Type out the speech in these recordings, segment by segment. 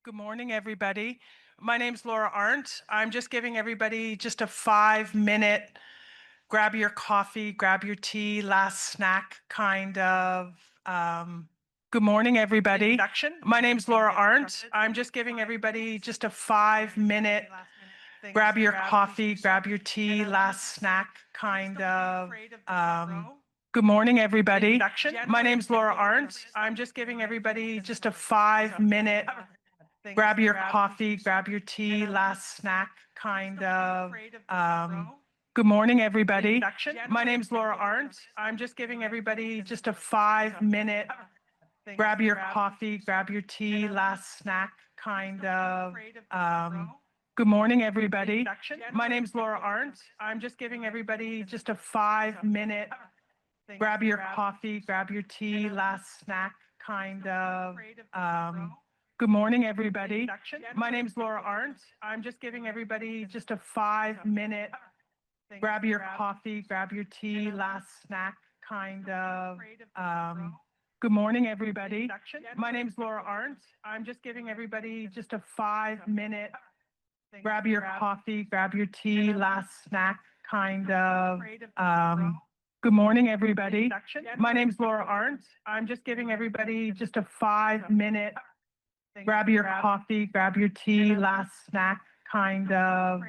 Good morning, everybody. My name's Laura Arndt. I'm just giving everybody just a 5-minute grab your coffee, grab your tea, last snack kind of. Good morning, everybody. Introduction. My name's Laura Arndt. I'm just giving everybody just a 5-minute grab your coffee, grab your tea, last snack kind of. Good morning, everybody. My name's Laura Arndt. I'm just giving everybody just a 5-minute grab your coffee, grab your tea, last snack kind of. Good morning, everybody. My name's Laura Arndt. I'm just giving everybody just a 5-minute grab your coffee, grab your tea, last snack kind of. Good morning, everybody. My name's Laura Arndt. I'm just giving everybody just a 5-minute grab your coffee, grab your tea, last snack kind of. Good morning, everybody. My name's Laura Arndt. I'm just giving everybody just a 5-minute grab your coffee, grab your tea, last snack kind of. Good morning, everybody. My name's Laura Arndt. I'm just giving everybody just a 5-minute grab your coffee, grab your tea, last snack kind of. Good morning, everybody. My name's Laura Arndt. I'm just giving everybody just a 5-minute grab your coffee, grab your tea, last snack kind of.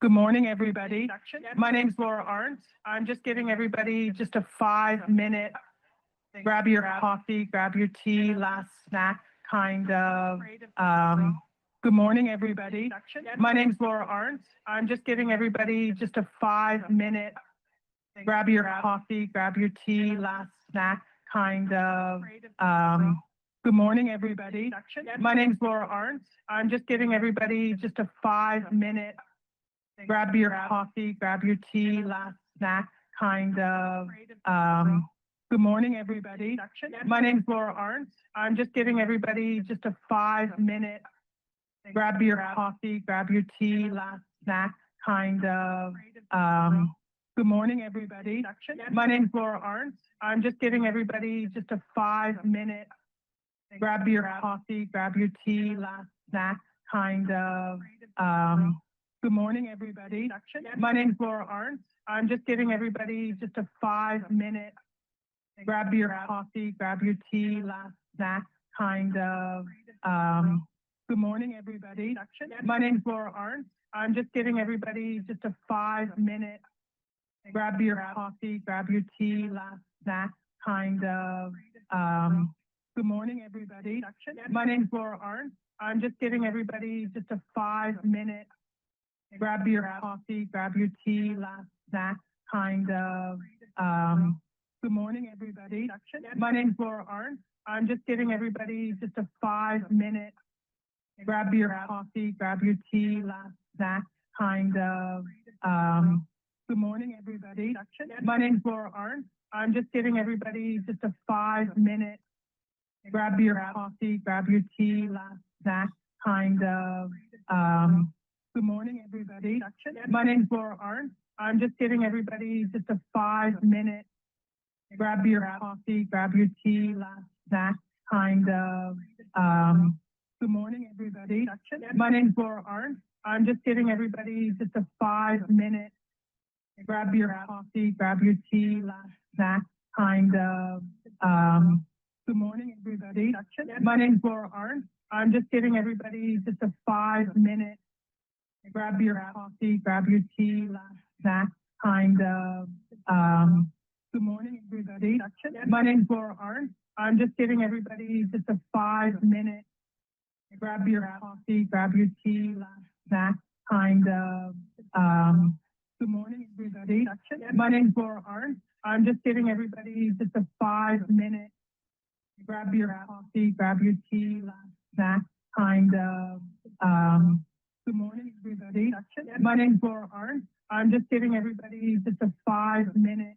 Good morning, everybody. My name's Laura Arndt. I'm just giving everybody just a 5-minute grab your coffee, grab your tea, last snack kind of. Good morning, everybody. My name's Laura Arndt. I'm just giving everybody just a 5-minute grab your coffee, grab your tea, last snack kind of. Good morning, everybody. My name's Laura Arndt. I'm just giving everybody just a 5-minute grab your coffee, grab your tea, last snack kind of. Good morning, everybody. My name's Laura Arndt. I'm just giving everybody just a 5-minute grab your coffee, grab your tea, last snack kind of. Good morning, everybody. My name's Laura Arndt. I'm just giving everybody just a 5-minute grab your coffee, grab your tea, last snack kind of. Good morning, everybody. My name's Laura Arndt. I'm just giving everybody just a 5-minute grab your coffee, grab your tea, last snack kind of. Good morning, everybody. My name's Laura Arndt. I'm just giving everybody just a 5-minute grab your coffee, grab your tea, last snack kind of. Good morning, everybody. My name's Laura Arndt. I'm just giving everybody just a 5-minute grab your coffee, grab your tea, last snack kind of. Good morning, everybody. My name's Laura Arndt. I'm just giving everybody just a 5-minute grab your coffee, grab your tea, last snack kind of. Good morning, everybody. My name's Laura Arndt. I'm just giving everybody just a 5-minute grab your coffee, grab your tea, last snack kind of. Good morning, everybody. My name's Laura Arndt. I'm just giving everybody just a 5-minute grab your coffee, grab your tea, last snack kind of. Good morning, everybody. My name's Laura Arndt. I'm just giving everybody just a 5-minute grab your coffee, grab your tea, last snack kind of. Good morning, everybody. My name's Laura Arndt. I'm just giving everybody just a 5-minute grab your coffee, grab your tea, last snack kind of. Good morning, everybody. My name's Laura Arndt. I'm just giving everybody just a 5-minute grab your coffee, grab your tea, last snack kind of. Good morning, everybody. My name's Laura Arndt. I'm just giving everybody just a 5-minute grab your coffee, grab your tea, last snack kind of. Good morning, everybody. My name's Laura Arndt. I'm just giving everybody just a 5-minute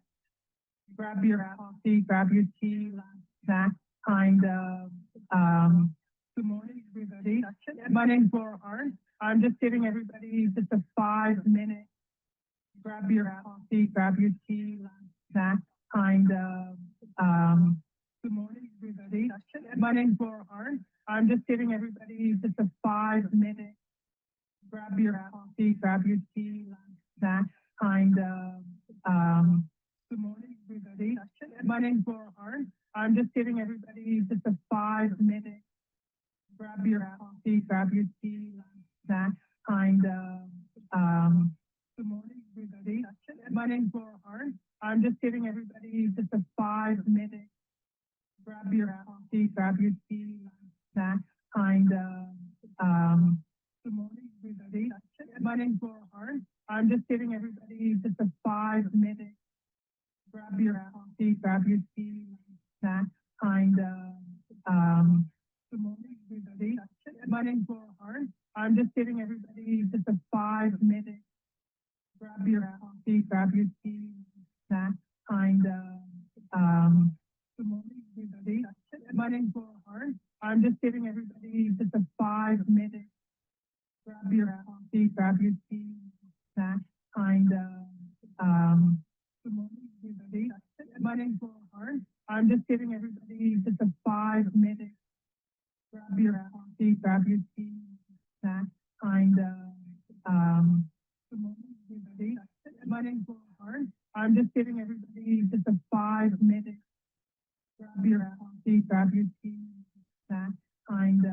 grab your coffee, grab your tea, last snack kind of. Good morning, everybody. My name's Laura Arndt. I'm just giving everybody just a 5-minute grab your coffee, grab your tea, last snack kind of. Good morning, everybody. My name's Laura Arndt. I'm just giving everybody just a 5 minute, grab your coffee, grab your tea, snack kind of, good morning, everybody. My name's Laura Hart. I'm just giving everybody just a 5 minute, grab your coffee, grab your tea, snack kind of, good morning, everybody. My name's Laura Hart. I'm just giving everybody just a 5 minute, grab your coffee, grab your tea, snack kind of, good morning, everybody. My name's Laura Hart. I'm just giving everybody just a 5 minute, grab your coffee, grab your tea, snack kind of, good morning, everybody. My name's Laura Hart. I'm just giving everybody just a 5 minute, grab your coffee, grab your tea, snack kind of, good morning, everybody. My name's Laura Hart. I'm just giving everybody just a 5 minute, grab your coffee, grab your tea, snack kind of, good morning, everybody. My name's Laura Hart. I'm just giving everybody just a 5 minute, grab your coffee, grab your tea, snack kind of, good morning, everybody. My name's Laura Hart. I'm just giving everybody just a 5 minute, grab your coffee, grab your tea, snack kind of,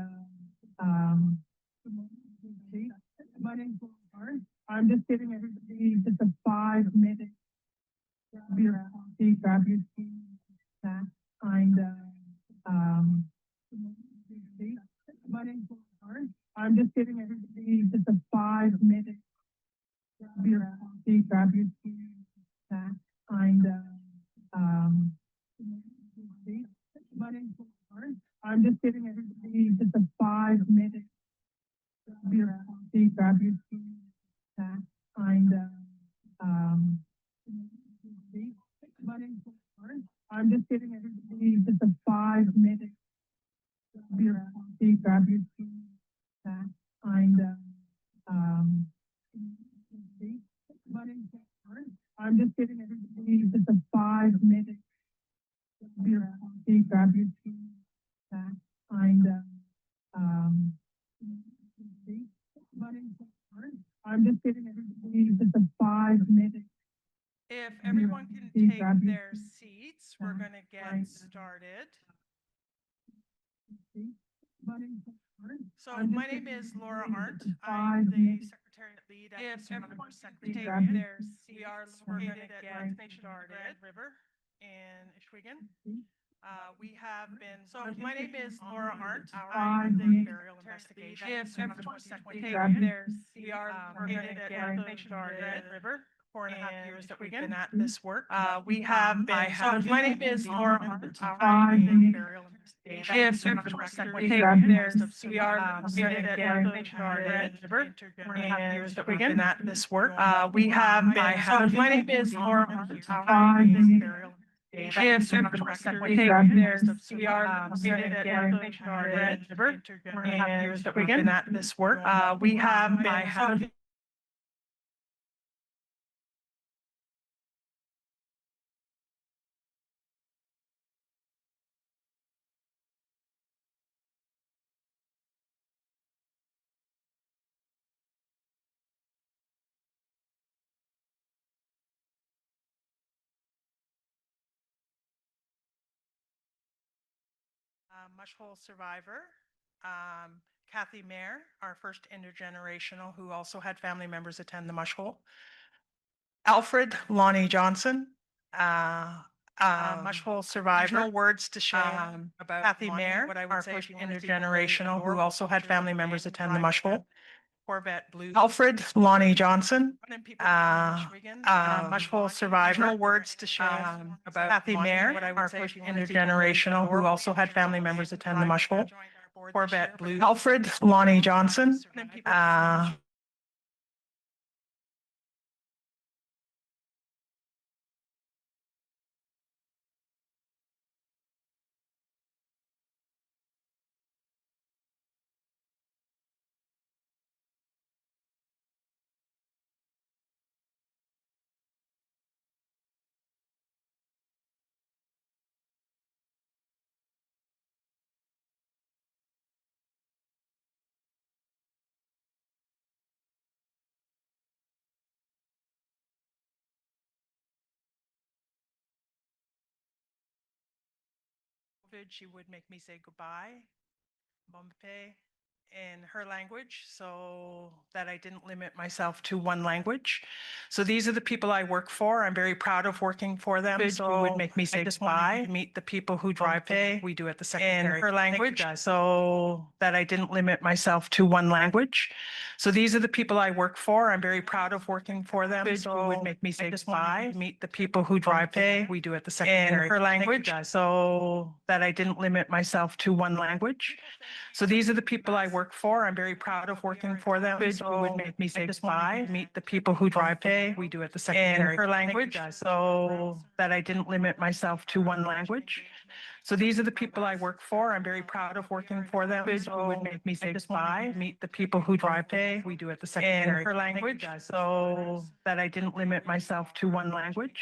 good morning, everybody. My name's Laura Hart. I'm just giving everybody just a 5 minute, grab your coffee, grab your tea, snack kind of, good morning, everybody. My name's Laura Hart. I'm just giving everybody just a 5 minute, grab your coffee, grab your tea, snack kind of, good morning, everybody. My name's Laura Hart. I'm just giving everybody just a 5 minute, grab your coffee, grab your tea, snack kind of, good morning, everybody. My name's Laura Hart. I'm just giving everybody just a 5 minute, grab your coffee, grab your tea, snack kind of, good morning, everybody. My name's Laura Hart. I'm just giving everybody just a 5 minute, grab your coffee, grab your tea, snack kind of, good morning, everybody. My name's Laura Hart. I'm just giving everybody just a 5 minute. If everyone can Please take grab your their seats, we're going to get started. So my name is Laura Arndt. I'm the Secretariat Lead at the Secretariat Secretariat. We are located at Destination Grand River in Ishwaugan. We have been, so my name is Laura Arndt. I'm the Burial Investigation. If everyone can take their seats, we are located at Destination Grand River. 4.5 years that we've been at this work. We have been, so my name is Laura Arndt. I'm the Burial Investigation. If everyone can take their seats, we are located at Destination Grand River. 4.5 years that we've been at this work. We have been, so my name is Laura Arndt. I'm the Burial If everyone can take their seats, we are located at Destination Grand River. 4.5 years that we've been at this work. We have been, so mush hole survivor, Kathy Mayer, our first intergenerational who also had family members attend the mush hole. Alfred Lonnie Johnson, mush hole survivor. No words to share about Kathy Mayer, what I would our say first intergenerational who also had family members attend the mush hole. Corvette Blue. Alfred Lonnie Johnson, mush hole survivor. No words to share about Kathy Mayer, what I would our say first intergenerational who also had family members attend the mush hole. Corvette Blue. Alfred Lonnie Johnson, She would make me say goodbye, Bompe, in her language, so that I didn't limit myself to one language. So these are the people I work for. I'm very proud of working for them. She would make me say goodbye, meet the people who drive pay. We do at the secretary in her language, so that I didn't limit myself to one language. So these are the people I work for. I'm very proud of working for them. She would make me say goodbye, meet the people who drive pay. We do at the secretary in her language, so that I didn't limit myself to one language. So these are the people I work for. I'm very proud of working for them. She would make me say goodbye, meet the people who drive pay. We do at the secretary in her language, so that I didn't limit myself to one language. So these are the people I work for. I'm very proud of working for them. She would make me say goodbye, meet the people who drive pay. We do at the secretary in her language, so that I didn't limit myself to one language.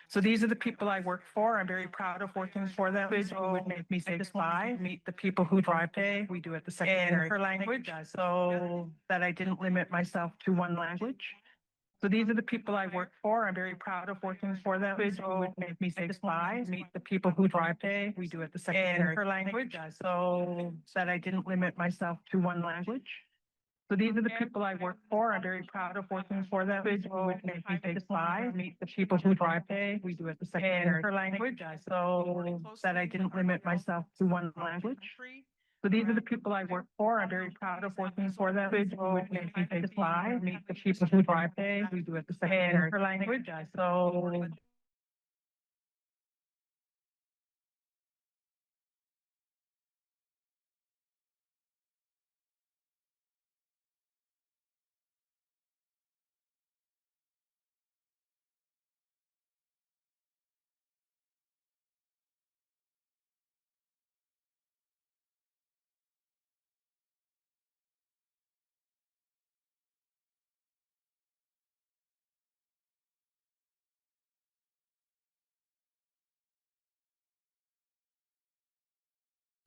So these are the people I work for. I'm very proud of working for them. She would make me say goodbye, meet the people who drive pay. We do at the secretary in her language, so that I didn't limit myself to one language. So these are the people I work for. I'm very proud of working for them. She would make me say goodbye, meet the people who drive pay. We do at the secretary in her language, so that I didn't limit myself to one language. So these are the people I work for. I'm very proud of working for them. She would make me say goodbye, meet the people who drive pay. We do at the secretary in her language, so that I didn't limit myself to one language. So these are the people I work for. I'm very proud of working for them. She would make me say goodbye, meet the people who drive pay. We do at the secretary in her language, so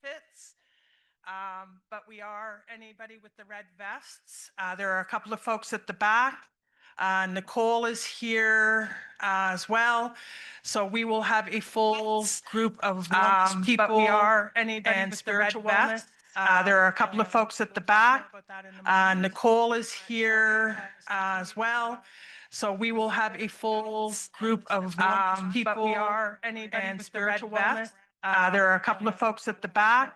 fits. But we are anybody with the red vests. There are a couple of folks at the back. Nicole is here as well. So we will have a full group of people. But we are anybody with the red vests. There are a couple of folks at the back. Nicole is here as well. So we will have a full group of people. But we are anybody with the red vests. There are a couple of folks at the back.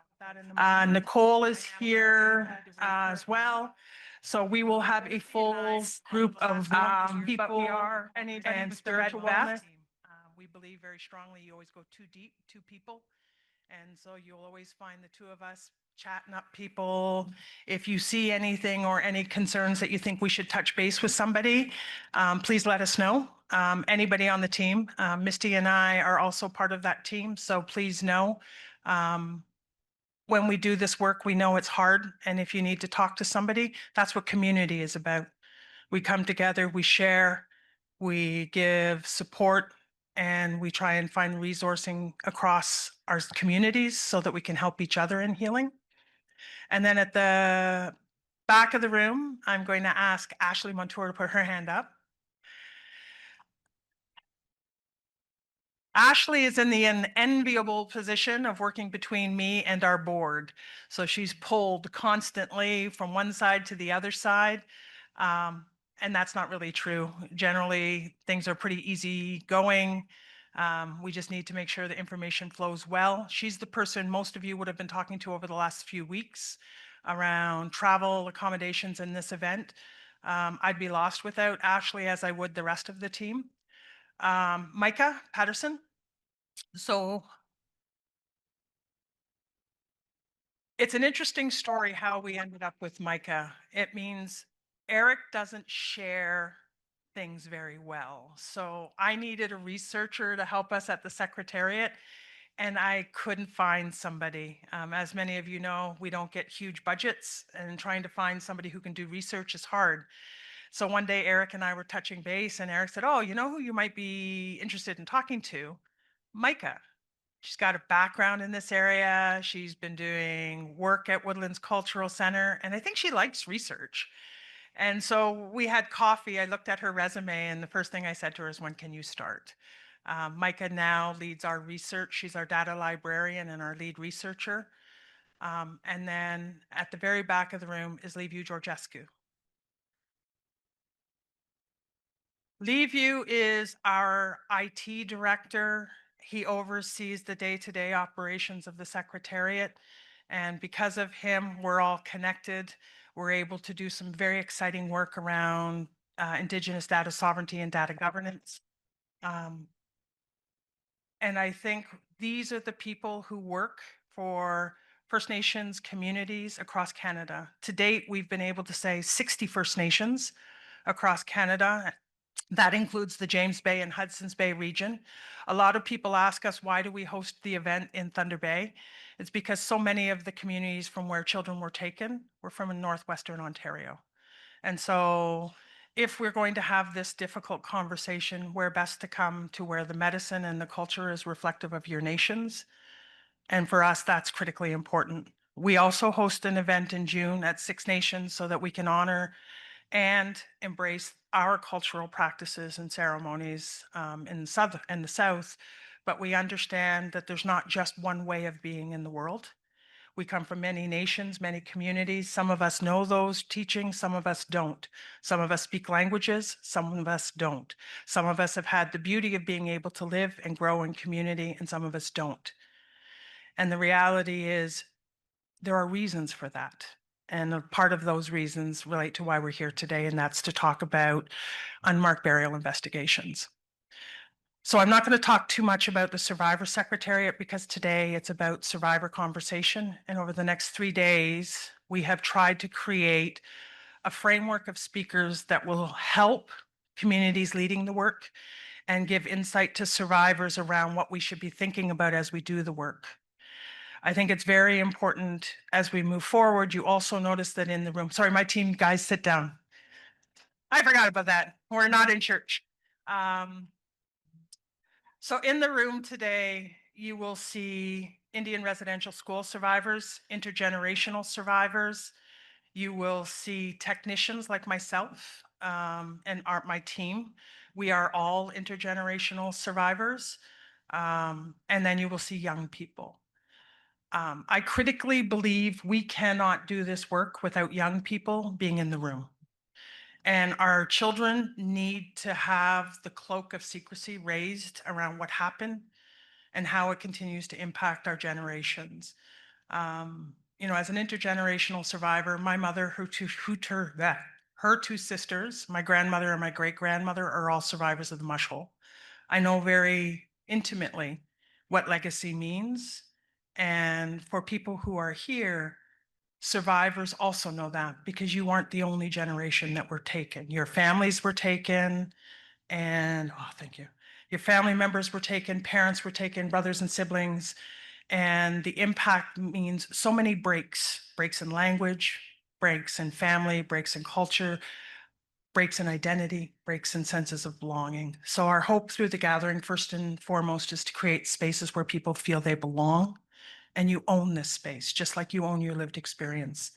Nicole is here as well. So we will have a full group of people. But we are anybody with the red vest. We believe very strongly you always go too deep, two people. And so you'll always find the two of us chatting up people. If you see anything or any concerns that you think we should touch base with somebody, please let us know. Anybody on the team, Misty and I are also part of that team. So please know. When we do this work, we know it's hard. And if you need to talk to somebody, that's what community is about. We come together, we share, we give support, and we try and find resourcing across our communities so that we can help each other in healing. And then at the back of the room, I'm going to ask Ashley Montour to put her hand up. Ashley is in the enviable position of working between me and our board. So she's pulled constantly from one side to the other side. And that's not really true. Generally, things are pretty easy going. We just need to make sure the information flows well. She's the person most of you would have been talking to over the last few weeks around travel accommodations in this event. I'd be lost without Ashley, as I would the rest of the team. Micah Patterson. So it's an interesting story how we ended up with Micah. It means Eric doesn't share things very well. So I needed a researcher to help us at the Secretariat, and I couldn't find somebody. As many of you know, we don't get huge budgets, and trying to find somebody who can do research is hard. So one day Eric and I were touching base, and Eric said, "Oh, you know who you might be interested in talking to? Micah. She's got a background in this area. She's been doing work at Woodlands Cultural Center, and I think she likes research." And so we had coffee. I looked at her resume, and the first thing I said to her is, "When can you start?" Micah now leads our research. She's our data librarian and our lead researcher. And then at the very back of the room is Liviu Georgescu. Liviu is our IT director. He oversees the day-to-day operations of the Secretariat. And because of him, we're all connected. We're able to do some very exciting work around Indigenous data sovereignty and data governance. And I think these are the people who work for First Nations communities across Canada. To date, we've been able to say 60 First Nations across Canada. That includes the James Bay and Hudson's Bay region. A lot of people ask us, why do we host the event in Thunder Bay? It's because so many of the communities from where children were taken were from Northwestern Ontario. And so if we're going to have this difficult conversation, where best to come to where the medicine and the culture is reflective of your nations. And for us, that's critically important. We also host an event in June at Six Nations so that we can honor and embrace our cultural practices and ceremonies in the South. But we understand that there's not just one way of being in the world. We come from many nations, many communities. Some of us know those teachings, some of us don't. Some of us speak languages, some of us don't. Some of us have had the beauty of being able to live and grow in community, and some of us don't. And the reality is, there are reasons for that. And a part of those reasons relate to why we're here today, and that's to talk about unmarked burial investigations. So I'm not going to talk too much about the Survivor Secretariat because today it's about survivor conversation. And over the next 3 days, we have tried to create a framework of speakers that will help communities leading the work and give insight to survivors around what we should be thinking about as we do the work. I think it's very important as we move forward. You also notice that in the room, sorry, my team guys, sit down. I forgot about that. We're not in church. So in the room today, you will see Indian residential school survivors, intergenerational survivors. You will see technicians like myself and my team. We are all intergenerational survivors. And then you will see young people. I critically believe we cannot do this work without young people being in the room. And our children need to have the cloak of secrecy raised around what happened and how it continues to impact our generations. As an intergenerational survivor, my mother, her two sisters, my grandmother and my great-grandmother are all survivors of the mush hole. I know very intimately what legacy means. And for people who are here, survivors also know that because you aren't the only generation that were taken. Your families were taken, and thank you. Your family members were taken, parents were taken, brothers and siblings, and the impact means so many breaks in language, breaks in family, breaks in culture, breaks in identity, breaks in senses of belonging. So our hope through the gathering, first and foremost, is to create spaces where people feel they belong and you own this space, just like you own your lived experience.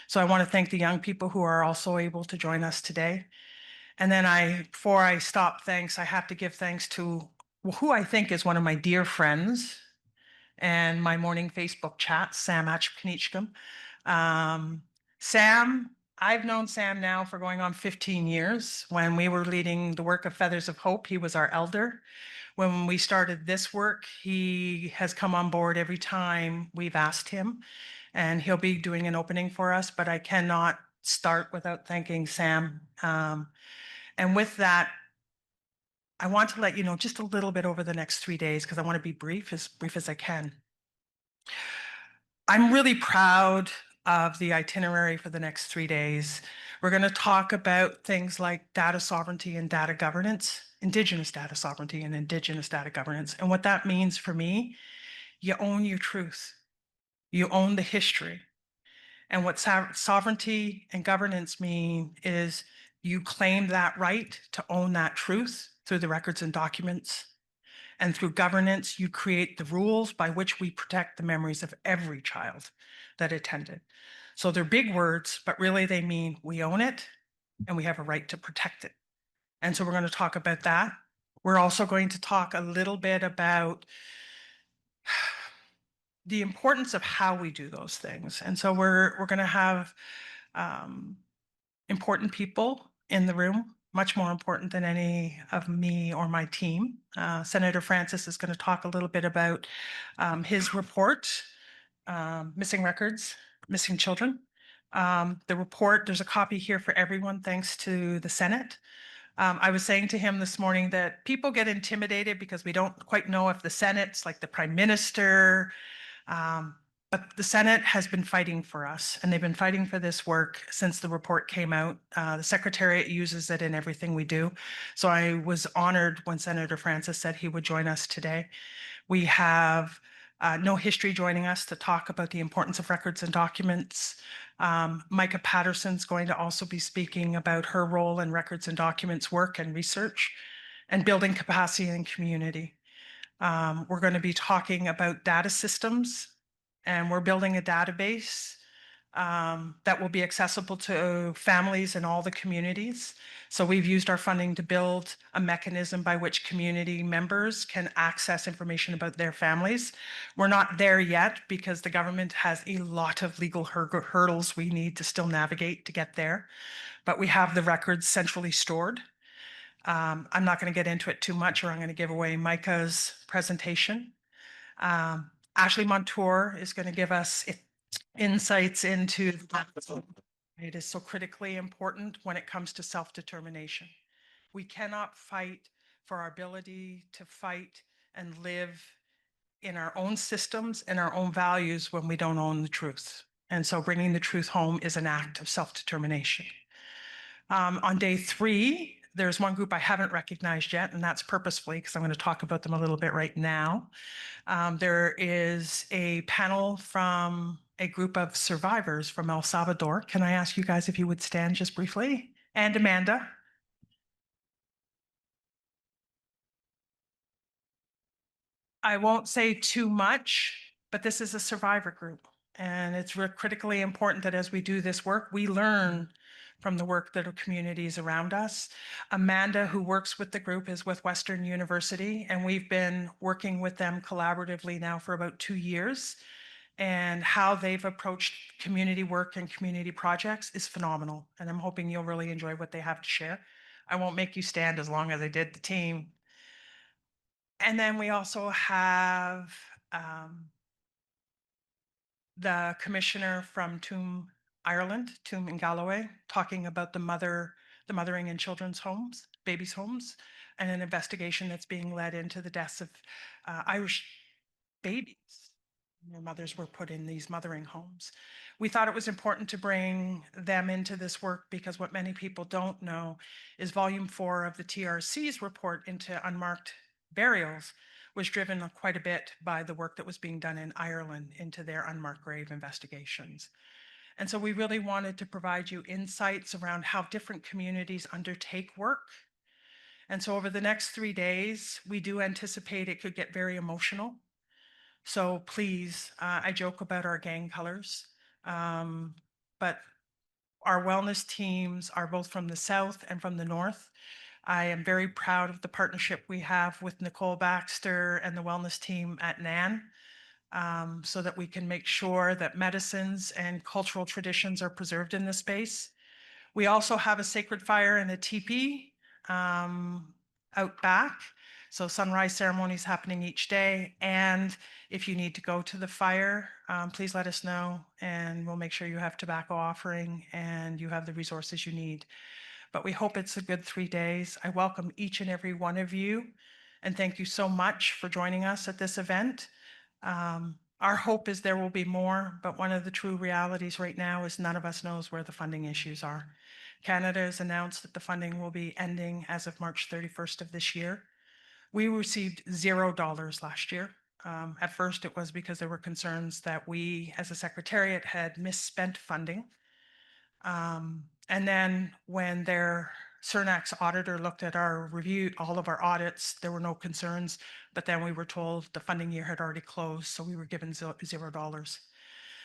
So I want to thank the young people who are also able to join us today. And then before I stop thanks, I have to give thanks to who I think is one of my dear friends and my morning Facebook chat, Sam Achkanichkum. Sam, I've known Sam now for going on 15 years. When we were leading the work of Feathers of Hope, he was our elder. When we started this work, he has come on board every time we've asked him, and he'll be doing an opening for us, but I cannot start without thanking Sam. And with that, I want to let you know just a little bit over the next 3 days because I want to be brief as I can. I'm really proud of the itinerary for the next 3 days. We're going to talk about things like data sovereignty and data governance, Indigenous data sovereignty and Indigenous data governance. And what that means for me, you own your truth. You own the history. And what sovereignty and governance mean is you claim that right to own that truth through the records and documents. And through governance, you create the rules by which we protect the memories of every child that attended. So they're big words, but really they mean we own it and we have a right to protect it. And so we're going to talk about that. We're also going to talk a little bit about the importance of how we do those things. And so we're going to have important people in the room, much more important than any of me or my team. Senator Francis is going to talk a little bit about his report, Missing Records, Missing Children. The report, there's a copy here for everyone, thanks to the Senate. I was saying to him this morning that people get intimidated because we don't quite know if the Senate's like the Prime Minister, but the Senate has been fighting for us, and they've been fighting for this work since the report came out. The Secretariat uses it in everything we do. So I was honored when Senator Francis said he would join us today. We have No History joining us to talk about the importance of records and documents. Micah Patterson's going to also be speaking about her role in records and documents work and research and building capacity in community. We're going to be talking about data systems, and we're building a database that will be accessible to families in all the communities. So we've used our funding to build a mechanism by which community members can access information about their families. We're not there yet because the government has a lot of legal hurdles we need to still navigate to get there, but we have the records centrally stored. I'm not going to get into it too much, or I'm going to give away Micah's presentation. Ashley Montour is going to give us insights into that. It is so critically important when it comes to self-determination. We cannot fight for our ability to fight and live in our own systems and our own values when we don't own the truth. And so bringing the truth home is an act of self-determination. On day 3, there's one group I haven't recognized yet, and that's purposefully because I'm going to talk about them a little bit right now. There is a panel from a group of survivors from El Salvador. Can I ask you guys if you would stand just briefly? And Amanda. I won't say too much, but this is a survivor group. And it's critically important that as we do this work, we learn from the work that are communities around us. Amanda, who works with the group, is with Western University, and we've been working with them collaboratively now for about 2 years. And how they've approached community work and community projects is phenomenal. And I'm hoping you'll really enjoy what they have to share. I won't make you stand as long as I did the team. And then we also have the commissioner from Tuam, Ireland, Tuam in Galloway, talking about the mothering in children's homes, babies' homes, and an investigation that's being led into the deaths of Irish babies. Their mothers were put in these mothering homes. We thought it was important to bring them into this work because what many people don't know is volume 4 of the TRC's report into unmarked burials was driven quite a bit by the work that was being done in Ireland into their unmarked grave investigations. And so we really wanted to provide you insights around how different communities undertake work. And so over the next 3 days, we do anticipate it could get very emotional. So please, I joke about our gang colors, but our wellness teams are both from the south and from the north. I am very proud of the partnership we have with Nicole Baxter and the wellness team at NAN, so that we can make sure that medicines and cultural traditions are preserved in this space. We also have a sacred fire and a teepee out back. So sunrise ceremonies happening each day. And if you need to go to the fire, please let us know and we'll make sure you have tobacco offering and you have the resources you need. But we hope it's a good 3 days. I welcome each and every one of you and thank you so much for joining us at this event. Our hope is there will be more, but one of the true realities right now is none of us knows where the funding issues are. Canada has announced that the funding will be ending as of March 31st of this year. We received $0 last year. At first, it was because there were concerns that we, as a secretariat, had misspent funding. And then when their Cernac's auditor looked at our review, all of our audits, there were no concerns. But then we were told the funding year had already closed, so we were given $0.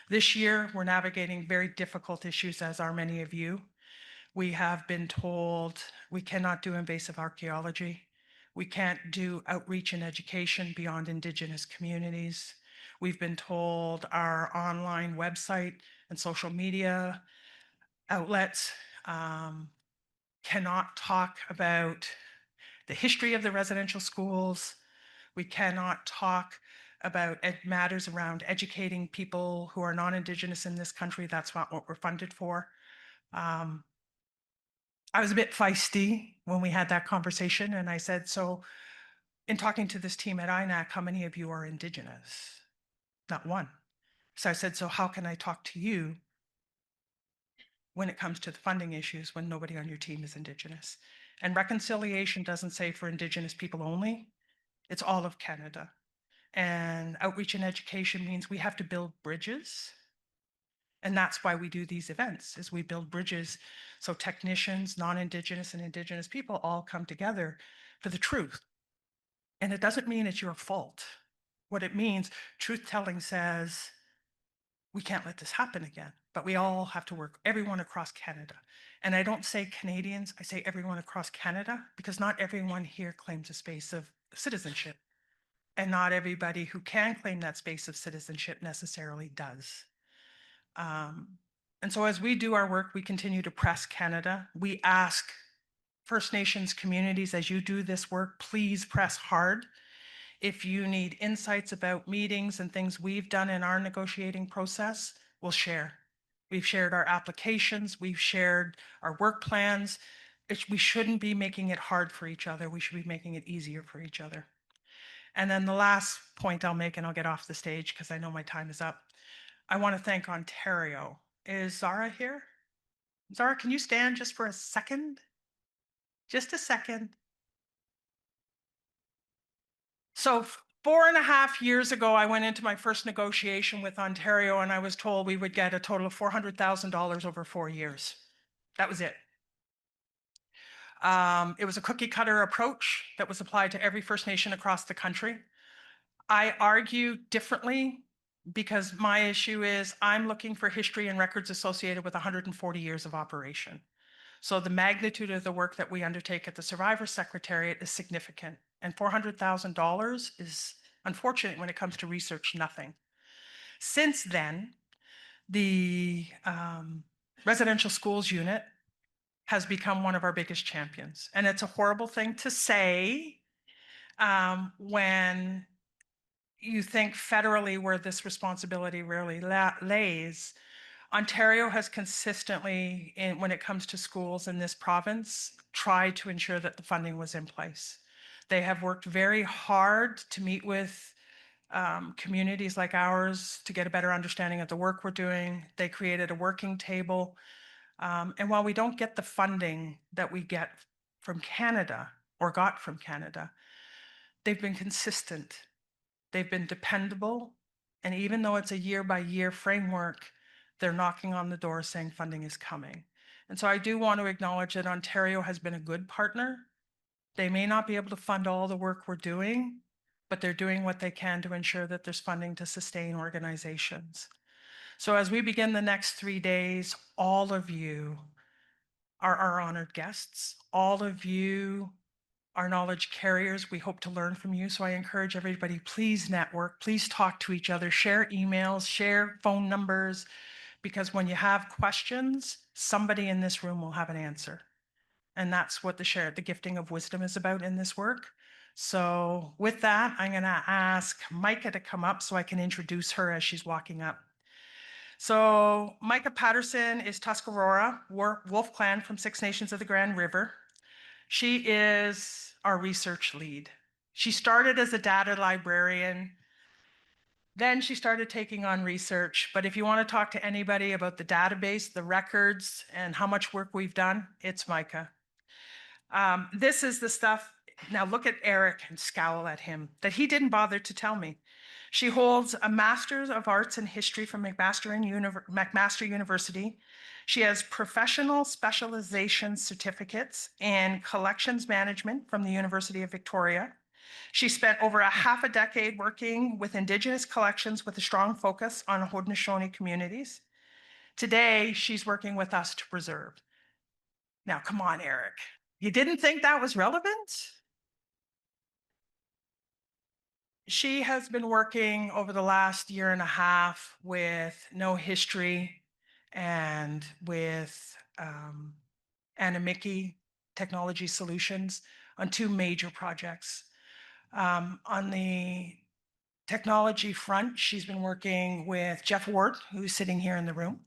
This year, we're navigating very difficult issues, as are many of you. We have been told we cannot do invasive archaeology. We can't do outreach and education beyond Indigenous communities. We've been told our online website and social media outlets cannot talk about the history of the residential schools. We cannot talk about matters around educating people who are non-Indigenous in this country. That's not what we're funded for. I was a bit feisty when we had that conversation, and I said, so in talking to this team at INAC, how many of you are Indigenous? Not one. So I said, so how can I talk to you when it comes to the funding issues when nobody on your team is Indigenous? And reconciliation doesn't say for Indigenous people only, it's all of Canada. And outreach and education means we have to build bridges. And that's why we do these events, is we build bridges so technicians, non-Indigenous and Indigenous people all come together for the truth. And it doesn't mean it's your fault. What it means, truth-telling says, we can't let this happen again, but we all have to work, everyone across Canada. And I don't say Canadians, I say everyone across Canada, because not everyone here claims a space of citizenship. And not everybody who can claim that space of citizenship necessarily does. And so as we do our work, we continue to press Canada. We ask First Nations communities, as you do this work, please press hard. If you need insights about meetings and things we've done in our negotiating process, we'll share. We've shared our applications, we've shared our work plans. We shouldn't be making it hard for each other. We should be making it easier for each other. And then the last point I'll make, and I'll get off the stage because I know my time is up. I want to thank Ontario. Is Zara here? Zara, can you stand just for a second? Just a second. So 4.5 years ago, I went into my first negotiation with Ontario and I was told we would get a total of $400,000 over 4 years. That was it. It was a cookie cutter approach that was applied to every First Nation across the country. I argue differently because my issue is I'm looking for history and records associated with 140 years of operation. So the magnitude of the work that we undertake at the Survivor Secretariat is significant. And $400,000 is, unfortunate when it comes to research, nothing. Since then, the residential schools unit has become one of our biggest champions. And it's a horrible thing to say when you think federally where this responsibility really lays. Ontario has consistently, when it comes to schools in this province, tried to ensure that the funding was in place. They have worked very hard to meet with communities like ours to get a better understanding of the work we're doing. They created a working table. And while we don't get the funding that we get from Canada or got from Canada, they've been consistent. They've been dependable. And even though it's a year-by-year framework, they're knocking on the door saying funding is coming. And so I do want to acknowledge that Ontario has been a good partner. They may not be able to fund all the work we're doing, but they're doing what they can to ensure that there's funding to sustain organizations. So as we begin the next 3 days, all of you are our honored guests. All of you are knowledge carriers. We hope to learn from you. So I encourage everybody, please network, please talk to each other, share emails, share phone numbers, because when you have questions, somebody in this room will have an answer. And that's what the gifting of wisdom is about in this work. So with that, I'm going to ask Micah to come up so I can introduce her as she's walking up. So Micah Patterson is Tuscarora Wolf Clan from Six Nations of the Grand River. She is our research lead. She started as a data librarian. Then she started taking on research. But if you want to talk to anybody about the database, the records, and how much work we've done, it's Micah. This is the stuff. Now look at Eric and scowl at him that he didn't bother to tell me. She holds a Master's of Arts in History from McMaster University. She has professional specialization certificates in collections management from the University of Victoria. She spent over a half a decade working with Indigenous collections with a strong focus on Haudenosaunee communities. Today, she's working with us to preserve. Now, come on, Eric. You didn't think that was relevant? She has been working over the last year and a half with No History and with Anna Mickey Technology Solutions on two major projects. On the technology front, she's been working with Jeff Ward, who's sitting here in the room,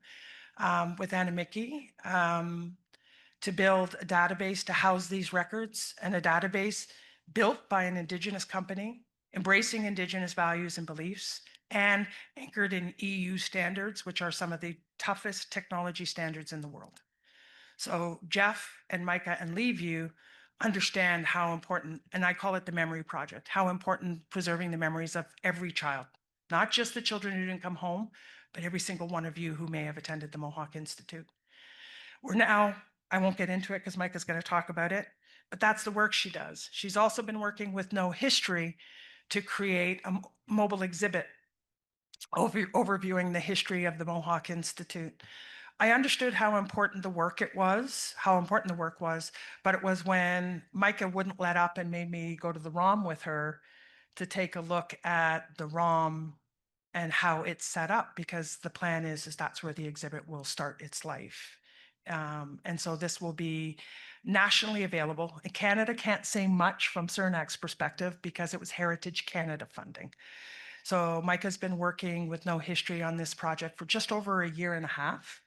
with Anna Mickey, to build a database to house these records, and a database built by an Indigenous company, embracing Indigenous values and beliefs, and anchored in EU standards, which are some of the toughest technology standards in the world. So Jeff and Micah and Leaview understand how important, and I call it the memory project, how important preserving the memories of every child, not just the children who didn't come home, but every single one of you who may have attended the Mohawk Institute. We're now, I won't get into it because Micah's going to talk about it, but that's the work she does. She's also been working with No History to create a mobile exhibit overviewing the history of the Mohawk Institute. I understood how important the work was, but it was when Micah wouldn't let up and made me go to the ROM with her to take a look at the ROM and how it's set up, because the plan is that's where the exhibit will start its life. And so this will be nationally available. Canada can't say much from Cernac's perspective because it was Heritage Canada funding. So Micah's been working with No History on this project for just over a year and a half,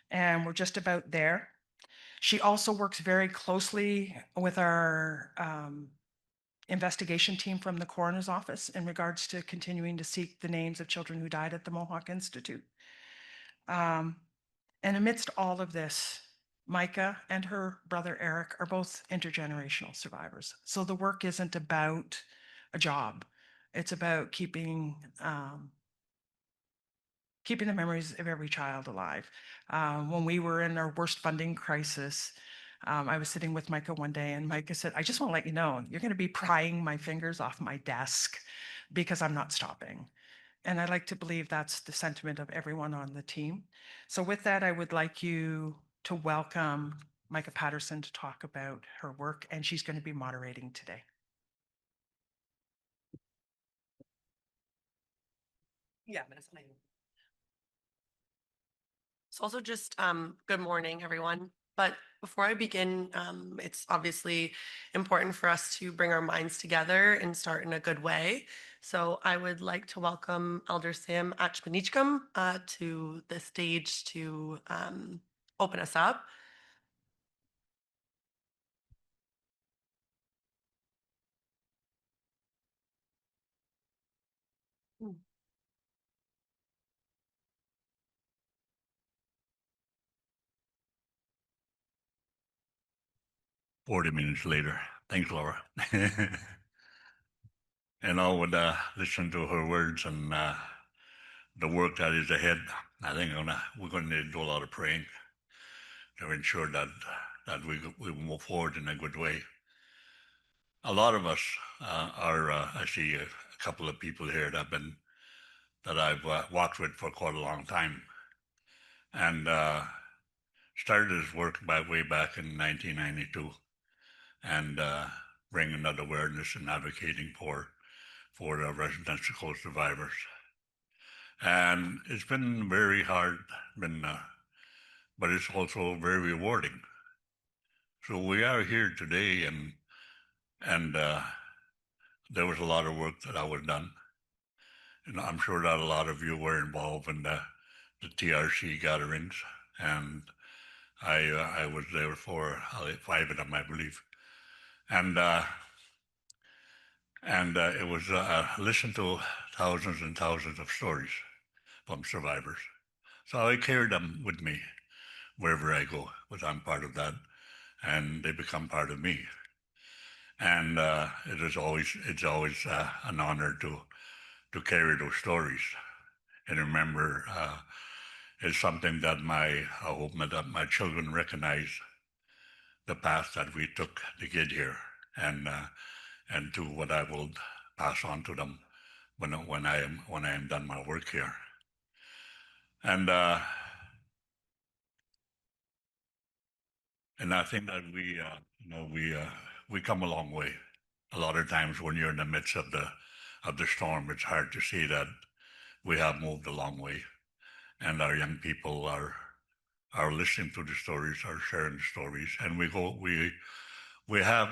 and we're just about there. She also works very closely with our investigation team from the coroner's office in regards to continuing to seek the names of children who died at the Mohawk Institute. And amidst all of this, Micah and her brother Eric are both intergenerational survivors. So the work isn't about a job. It's about keeping the memories of every child alive. When we were in our worst funding crisis, I was sitting with Micah one day, and Micah said, "I just want to let you know, you're going to be prying my fingers off my desk because I'm not stopping." And I like to believe that's the sentiment of everyone on the team. So with that, I would like you to welcome Micah Patterson to talk about her work, and she's going to be moderating today. Yeah, but it's fine. So also just good morning, everyone. But before I begin, it's obviously important for us to bring our minds together and start in a good way. So I would like to welcome Elder Sam Achmanichkum to the stage to open us up. Hmm. 40 minutes later. Thanks, Laura. And I would listen to her words and the work that is ahead. I think we're going to need to do a lot of praying to ensure that we move forward in a good way. A lot of us I see a couple of people here that I've walked with for quite a long time, and started this work way back in 1992, and bringing that awareness and advocating for the residential code survivors. And it's been very hard, but it's also very rewarding. So we are here today, and there was a lot of work that I was done, and I'm sure that a lot of you were involved in the TRC gatherings, and I was there for 5 of them, I believe, and it was listen to thousands and thousands of stories from survivors. So I carry them with me wherever I go, because I'm part of that, and they become part of me. And it's always an honor to carry those stories and remember. It's something that I hope that my children recognize the path that we took to get here, and to what I will pass on to them when I am done my work here. And I think that we come a long way. A lot of times when you're in the midst of of the storm, it's hard to see that we have moved a long way, and our young people are listening to the stories, are sharing the stories, and we have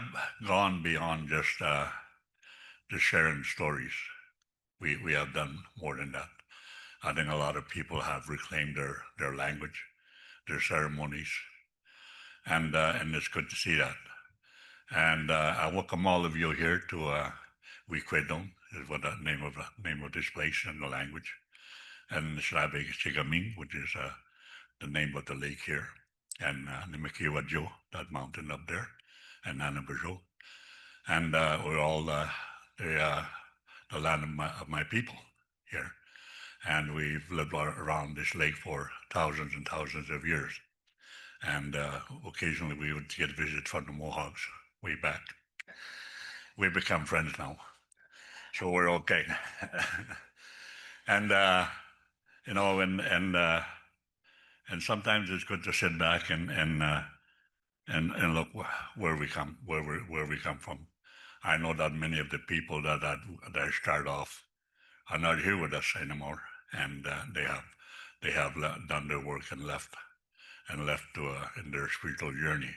gone beyond just sharing stories. We have done more than that. I think a lot of people have reclaimed their language, their ceremonies, and it's good to see that. And I welcome all of you here to Wikwedong, is what the name of this place in the language, and Shlabe Chigaming, which is the name of the lake here, and Nimikiwajo, that mountain up there, and Nanabajo, and we're all the land of my people here, and we've lived around this lake for thousands and thousands of years, and occasionally we would get visits from the Mohawks way back. We've become friends now, so we're okay. And you know, and sometimes it's good to sit back and look where we come from. I know that many of the people that start off are not here with us anymore, and they have done their work and left to in their spiritual journey.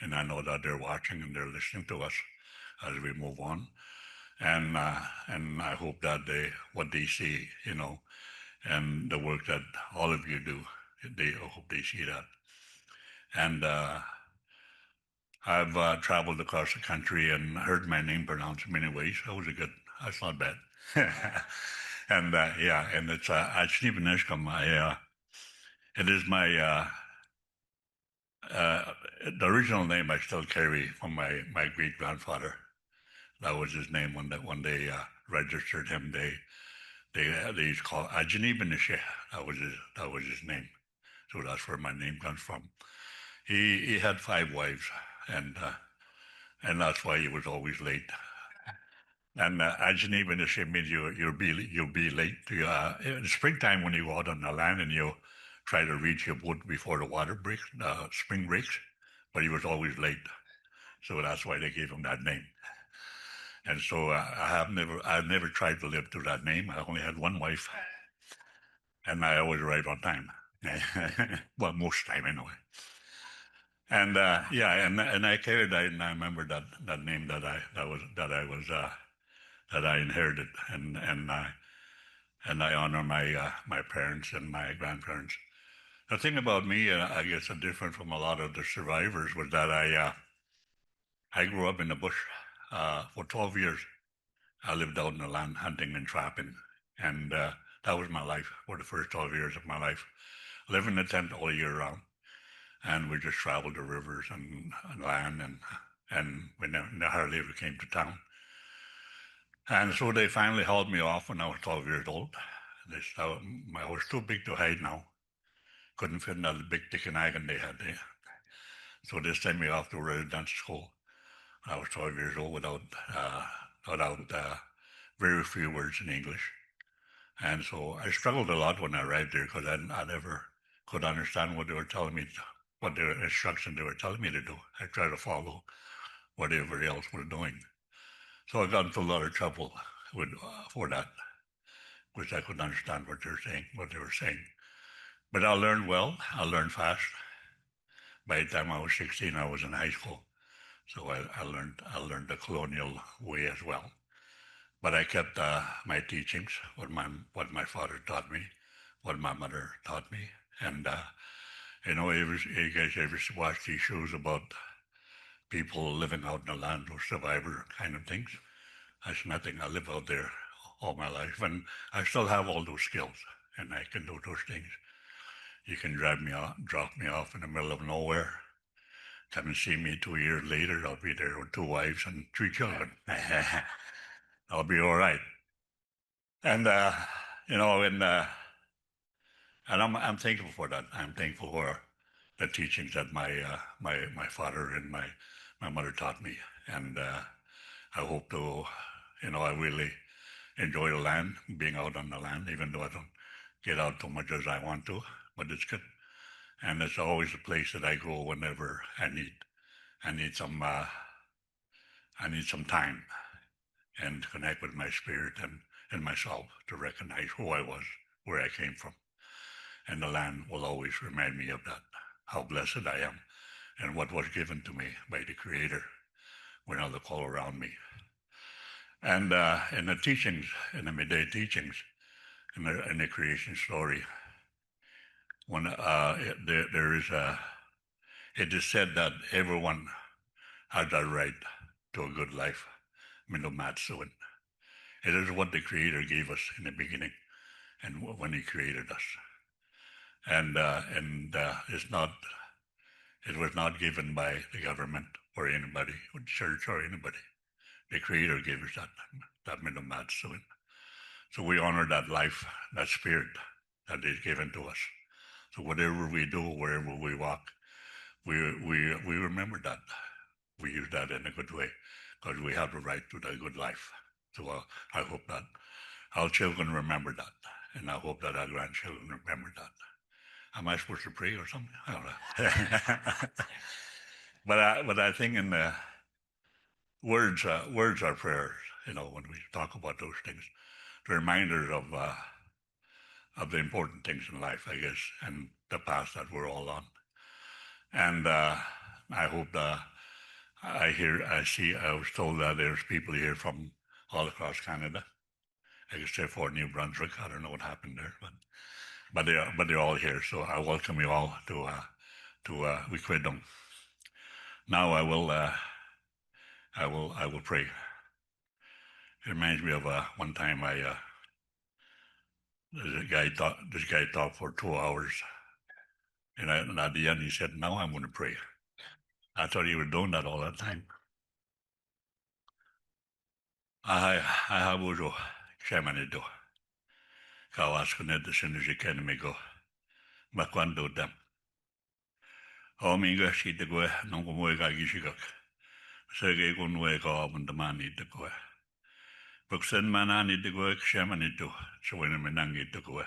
And I know that they're watching and they're listening to us as we move on, and I hope that what they see, you know, and the work that all of you do, I hope they see that. And I've traveled across the country and heard my name pronounced in many ways. That's not bad. And yeah, and it's Ashnibanishkam. It is my the original name I still carry from my great grandfather. That was his name when they registered him. They used to call Ajanibanishe. That was his name. So that's where my name comes from. He had 5 wives, and that's why he was always late. And Ajanibanishe means you'll be late. In the springtime, when you go out on the land and you try to reach your boat before the water breaks, spring breaks, but he was always late. So that's why they gave him that name. And so I've never tried to live to that name. I only had 1 wife, and I always arrived on time. Well, most time anyway. And yeah, and I carried that, and I remember that name that I inherited, and I honor my parents and my grandparents. The thing about me, I guess, different from a lot of the survivors, was that I grew up in the bush for 12 years. I lived out in the land hunting and trapping, and that was my life for the first 12 years of my life. Living in a tent all year round, and we just traveled the rivers and land, and we hardly ever came to town. And so they finally hauled me off when I was 12 years old. I was too big to hide now. Couldn't fit in that big thick wagon they had there. So they sent me off to residential school. I was 12 years old without very few words in English. And so I struggled a lot when I arrived there because I never could understand what they were telling me, what their instructions they were telling me to do. I tried to follow what everybody else was doing. So I got into a lot of trouble for that, because I couldn't understand what they were saying. But I learned well. I learned fast. By the time I was 16, I was in high school. So I learned the colonial way as well. But I kept my teachings, what my father taught me, what my mother taught me. And, you know, you guys ever watch these shows about people living out in the land or survivor kind of things? That's nothing. I live out there all my life, and I still have all those skills, and I can do those things. You can drop me off in the middle of nowhere. Come and see me 2 years later. I'll be there with 2 wives and 3 children. I'll be all right. And you know, and I'm thankful for that. I'm thankful for the teachings that my father and my mother taught me, and I hope to, you know, I really enjoy the land, being out on the land, even though I don't get out too much as I want to, but it's good. And it's always a place that I go whenever I need some time. and to connect with my spirit and myself to recognize who I was, where I came from. And the land will always remind me of that, how blessed I am and what was given to me by the Creator when other call around me. And in the teachings, in the midday teachings, in the creation story, when there is it is said that everyone has that right to a good life, Minomatsuin. It is what the Creator gave us in the beginning, and when He created us, and it's not. It was not given by the government or anybody, or church or anybody. The Creator gave us that Minomatsuin. So we honor that life, that spirit that is given to us. So whatever we do, wherever we walk, we remember that. We use that in a good way because we have the right to that good life. So I hope that our children remember that, and I hope that our grandchildren remember that. Am I supposed to pray or something? I don't know. but I think in the words are prayers. You know, when we talk about those things, the reminders of the important things in life, I guess, and the path that we're all on. And I hope I was told that there's people here from all across Canada, except for New Brunswick. I don't know what happened there, but they're all here. So I welcome you all to Wiquidom. Now I will pray. It reminds me of one time this guy talked for 2 hours, and at the end he said, "Now I'm going to pray." I thought he was doing that all the time. I habujo shamanito. Kawaskuneta sinusikenemigo. Makwando dem. Ominga si de gue non come ga gishigak. Sege gunwe ka abundamani de gue. Buksen manani de gue shamanito. Shawena menangi de gue.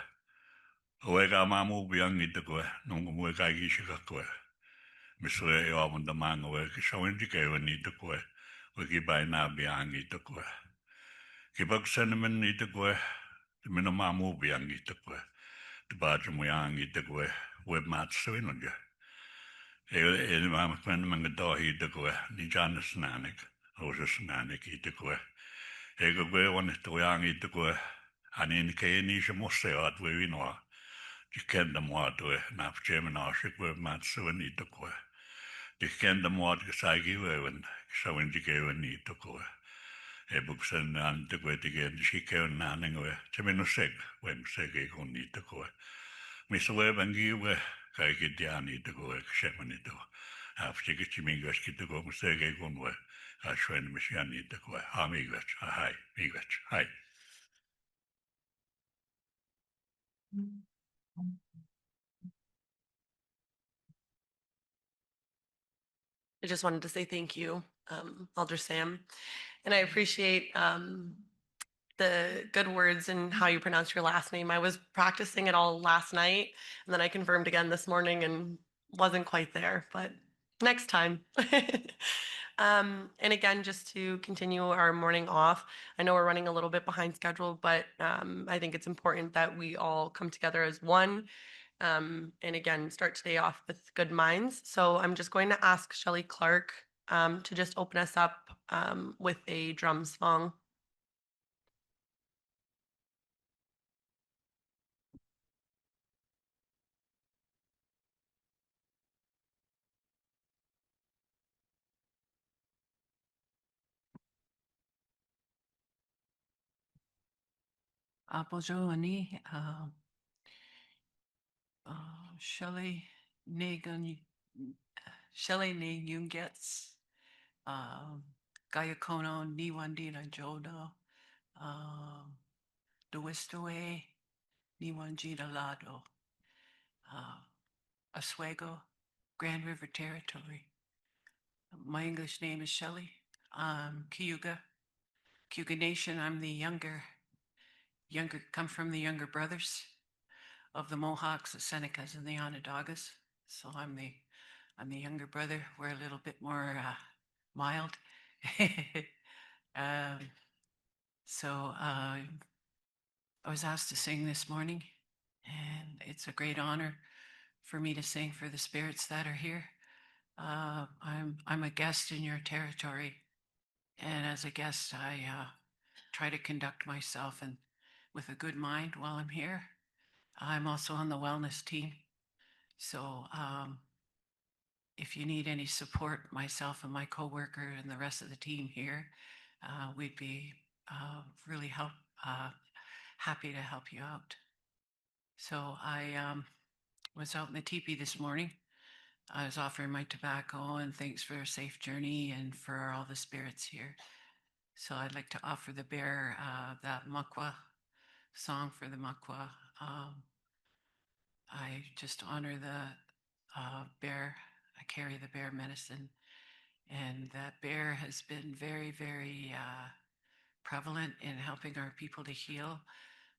Oega mamu biangi de gue non come ga gishigak gue. Miswe e abundamanga we shawin dike wani de gue. Wiki by na biangi de gue. Kibak sentiment ni de gue. The minamamu biangi de gue. The bajamuyangi de gue. Web mat swinunja. Mam kwen mga dohi de gue, ni jan snanik, o sa snanik i de gue. Ego gue wan to yang i de gue, anin ke ni se mosse at we winoa. Di kenda moa to na pchemina se gue mat suwen i de gue. Di kenda moa de saigi wewen, sa wen di ke wen i de gue. E buksen an de gue de gen di si ke wen naning we, temino seg, wen seg e gon i de gue. Misa we bangi we, kai ki diani de go ek shemani do. After ki chimingas ki de go musege gonwe. A shwen misiani de go. Ha migwech. Hi. Migwech. Hi. I just wanted to say thank you, Elder Sam, and I appreciate the good words and how you pronounce your last name. I was practicing it all last night, and then I confirmed again this morning and wasn't quite there, but next time. And again, just to continue our morning off, I know we're running a little bit behind schedule, but I think it's important that we all come together as one. And again, start today off with good minds. So I'm just going to ask Shelley Clark to just open us up with a drum song. Bonjour, Annie. Shelley Negan, Shelley Ne Yungets, Gayakono Niwandina Jodo, Duistoe Niwanjina Lado, Oswego, Grand River Territory. My English name is Shelley. Cayuga Nation. I'm the younger, come from the younger brothers of the Mohawks, the Senecas, and the Onondagas. So I'm the younger brother. We're a little bit more mild. So I was asked to sing this morning, and it's a great honor for me to sing for the spirits that are here. I'm a guest in your territory, and as a guest, I try to conduct myself and with a good mind while I'm here. I'm also on the wellness team, so if you need any support, myself and my coworker and the rest of the team here, we'd be really happy to help you out. So I was out in the teepee this morning. I was offering my tobacco and thanks for a safe journey and for all the spirits here. So I'd like to offer the bear that Makwa song for the Makwa. I just honor the bear. I carry the bear medicine, and that bear has been very, very prevalent in helping our people to heal.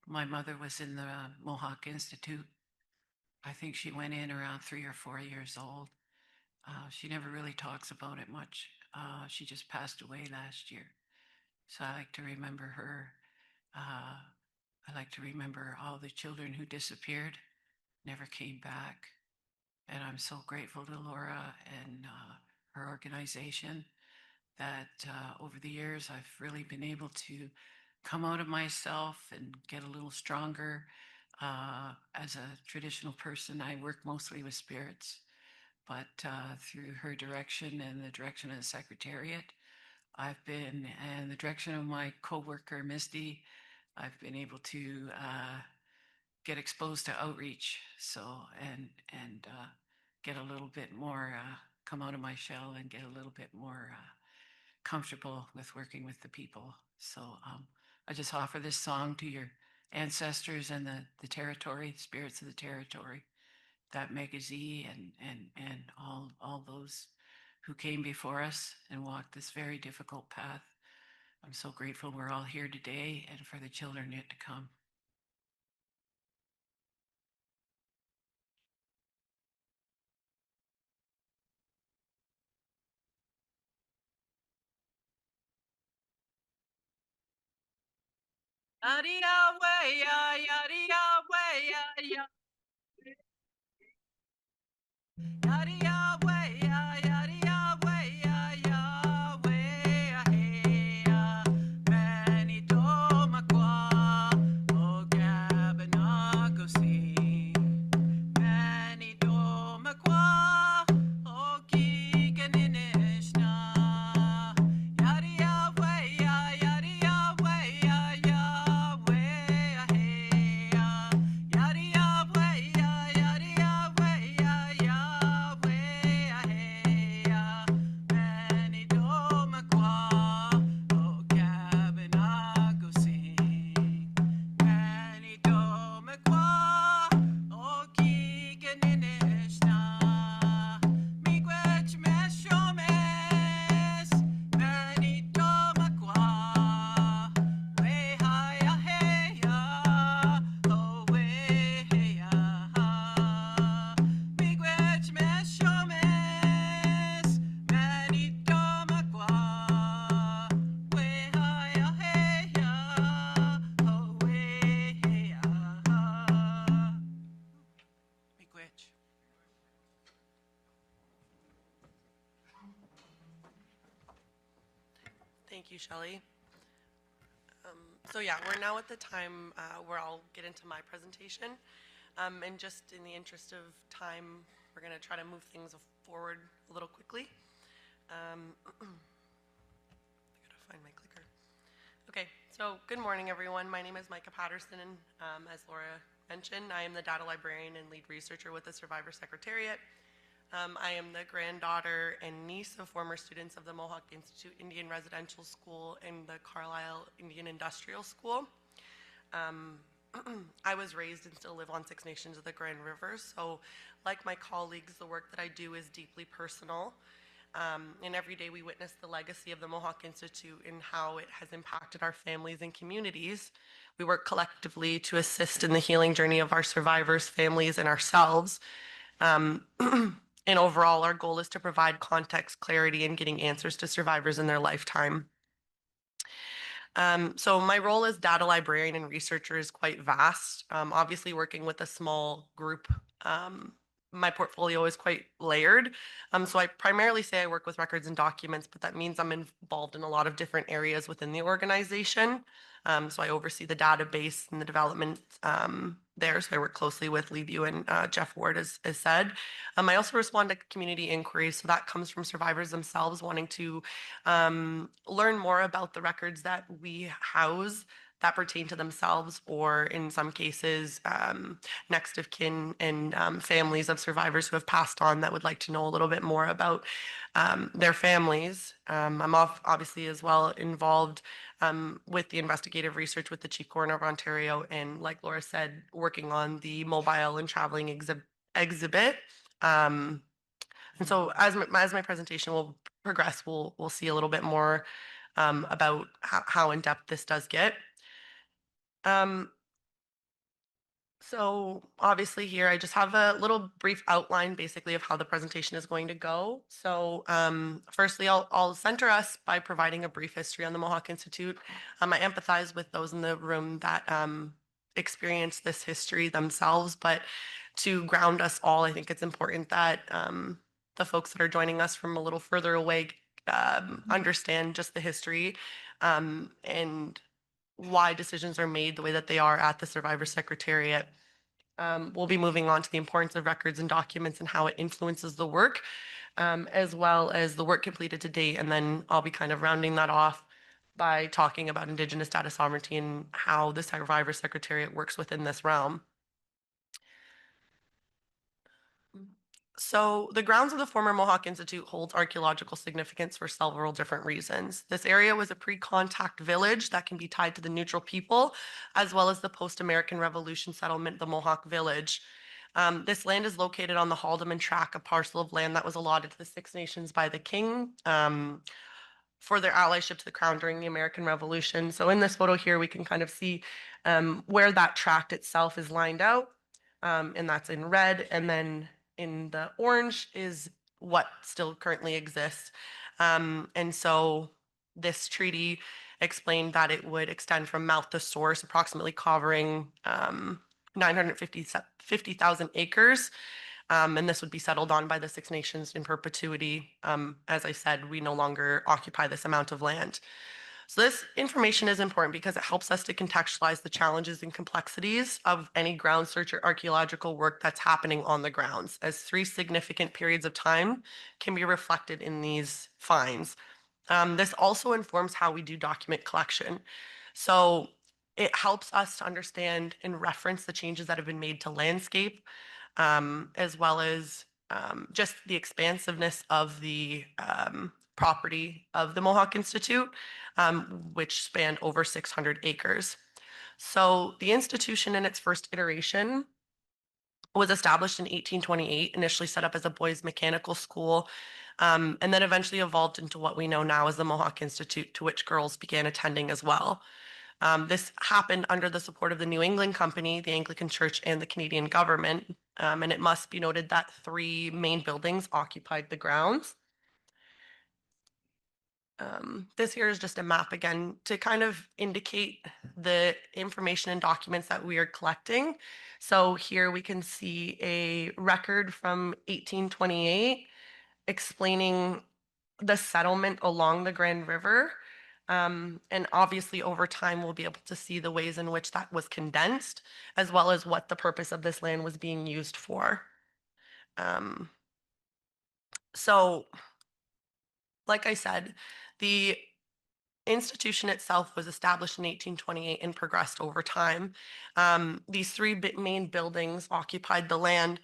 My mother was in the Mohawk Institute. I think she went in around 3 or 4 years old. She never really talks about it much. She just passed away last year. So I like to remember her. I like to remember all the children who disappeared, never came back. And I'm so grateful to Laura and her organization that over the years I've really been able to come out of myself and get a little stronger. As a traditional person, I work mostly with spirits, but through her direction and the direction of the Secretariat, I've been, and the direction of my coworker Misty, I've been able to get exposed to outreach. So and get a little bit more, come out of my shell and get a little bit more comfortable with working with the people. So I just offer this song to your ancestors and the territory, spirits of the territory, that Megazy and all those who came before us and walked this very difficult path. I'm so grateful we're all here today and for the children yet to come. Thank you, Shelley. So yeah, we're now at the time where I'll get into my presentation. And just in the interest of time, we're going to try to move things forward a little quickly. I gotta find my clicker. Okay, so good morning, everyone. My name is Micah Patterson, and as Laura mentioned, I am the data librarian and lead researcher with the Survivor Secretariat. I am the granddaughter and niece of former students of the Mohawk Institute Indian Residential School and the Carlisle Indian Industrial School. I was raised and still live on Six Nations of the Grand River, so like my colleagues, the work that I do is deeply personal. And every day we witness the legacy of the Mohawk Institute and how it has impacted our families and communities. We work collectively to assist in the healing journey of our survivors, families, and ourselves. And overall, our goal is to provide context, clarity, and getting answers to survivors in their lifetime. So my role as data librarian and researcher is quite vast. Obviously, working with a small group, my portfolio is quite layered. So I primarily say I work with records and documents, but that means I'm involved in a lot of different areas within the organization. So I oversee the database and the development there. So I work closely with Lee View and Jeff Ward, as said. I also respond to community inquiries. So that comes from survivors themselves wanting to learn more about the records that we house that pertain to themselves, or in some cases, next of kin and families of survivors who have passed on that would like to know a little bit more about their families. I'm obviously as well involved with the investigative research with the Chief Coroner of Ontario, and like Laura said, working on the mobile and traveling exhibit. And so as my presentation will progress, we'll see a little bit more about how in depth this does get. So obviously here I just have a little brief outline basically of how the presentation is going to go. So firstly, I'll center us by providing a brief history on the Mohawk Institute. I empathize with those in the room that experience this history themselves, but to ground us all, I think it's important that the folks that are joining us from a little further away understand just the history and why decisions are made the way that they are at the Survivor Secretariat. We'll be moving on to the importance of records and documents and how it influences the work, as well as the work completed to date. And then I'll be kind of rounding that off by talking about Indigenous data sovereignty and how the Survivor Secretariat works within this realm. So the grounds of the former Mohawk Institute holds archaeological significance for several different reasons. This area was a pre-contact village that can be tied to the neutral people, as well as the post-American Revolution settlement, the Mohawk Village. This land is located on the Haldimand Tract, a parcel of land that was allotted to the Six Nations by the King for their allyship to the Crown during the American Revolution. So in this photo here, we can kind of see where that tract itself is lined out, and that's in red, and then in the orange is what still currently exists. And so this treaty explained that it would extend from mouth to source, approximately covering 950,000 acres. And this would be settled on by the Six Nations in perpetuity. As I said, we no longer occupy this amount of land. So this information is important because it helps us to contextualize the challenges and complexities of any ground search or archaeological work that's happening on the grounds, as 3 significant periods of time can be reflected in these finds. This also informs how we do document collection. So it helps us to understand and reference the changes that have been made to landscape, as well as just the expansiveness of the property of the Mohawk Institute, which spanned over 600 acres. So the institution in its first iteration was established in 1828, initially set up as a boys' mechanical school, and then eventually evolved into what we know now as the Mohawk Institute, to which girls began attending as well. This happened under the support of the New England Company, the Anglican Church, and the Canadian government. And it must be noted that 3 main buildings occupied the grounds. This here is just a map again to kind of indicate the information and documents that we are collecting. So here we can see a record from 1828 explaining the settlement along the Grand River. And obviously over time, we'll be able to see the ways in which that was condensed, as well as what the purpose of this land was being used for. So like I said, the institution itself was established in 1828 and progressed over time. These 3 main buildings occupied the land,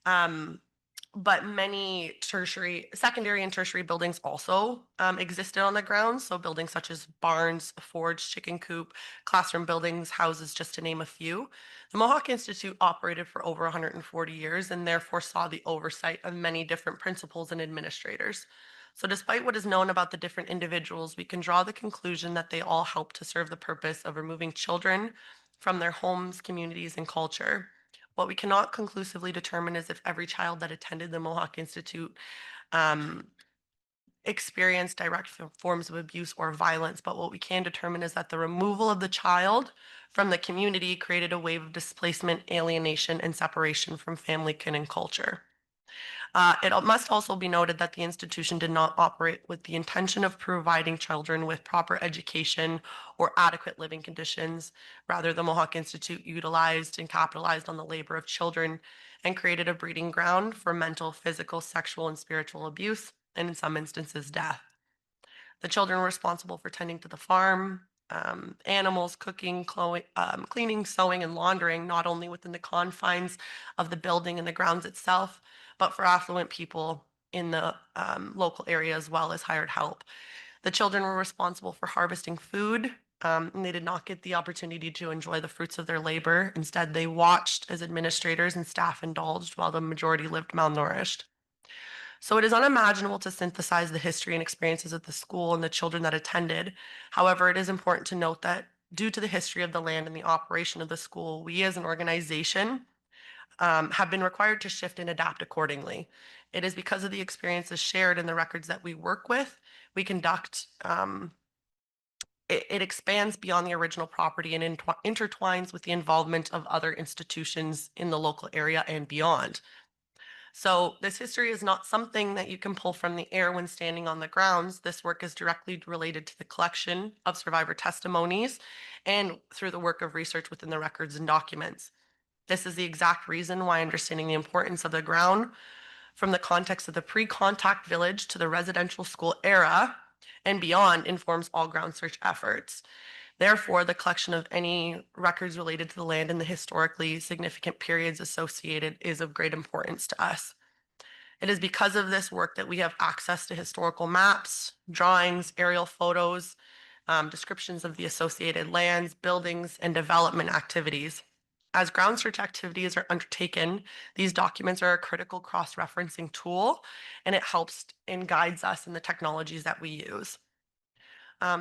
but many secondary and tertiary buildings also existed on the grounds. So buildings such as barns, a forge, chicken coop, classroom buildings, houses, just to name a few. The Mohawk Institute operated for over 140 years and therefore saw the oversight of many different principals and administrators. So despite what is known about the different individuals, we can draw the conclusion that they all help to serve the purpose of removing children from their homes, communities, and culture. What we cannot conclusively determine is if every child that attended the Mohawk Institute experience direct forms of abuse or violence, but what we can determine is that the removal of the child from the community created a wave of displacement, alienation, and separation from family, kin, and culture. It must also be noted that the institution did not operate with the intention of providing children with proper education or adequate living conditions. Rather, the Mohawk Institute utilized and capitalized on the labor of children and created a breeding ground for mental, physical, sexual, and spiritual abuse, and in some instances, death. The children were responsible for tending to the farm, animals, cooking, cleaning, sewing, and laundering, not only within the confines of the building and the grounds itself, but for affluent people in the local area as well as hired help. The children were responsible for harvesting food, and they did not get the opportunity to enjoy the fruits of their labor. Instead, they watched as administrators and staff indulged while the majority lived malnourished. So it is unimaginable to synthesize the history and experiences of the school and the children that attended. However, it is important to note that due to the history of the land and the operation of the school, we as an organization have been required to shift and adapt accordingly. It is because of the experiences shared in the records that we work with, we conduct, it expands beyond the original property and intertwines with the involvement of other institutions in the local area and beyond. So this history is not something that you can pull from the air when standing on the grounds. This work is directly related to the collection of survivor testimonies and through the work of research within the records and documents. This is the exact reason why understanding the importance of the ground from the context of the pre-contact village to the residential school era and beyond informs all ground search efforts. Therefore, the collection of any records related to the land and the historically significant periods associated is of great importance to us. It is because of this work that we have access to historical maps, drawings, aerial photos, descriptions of the associated lands, buildings, and development activities. As ground search activities are undertaken, these documents are a critical cross-referencing tool, and it helps and guides us in the technologies that we use.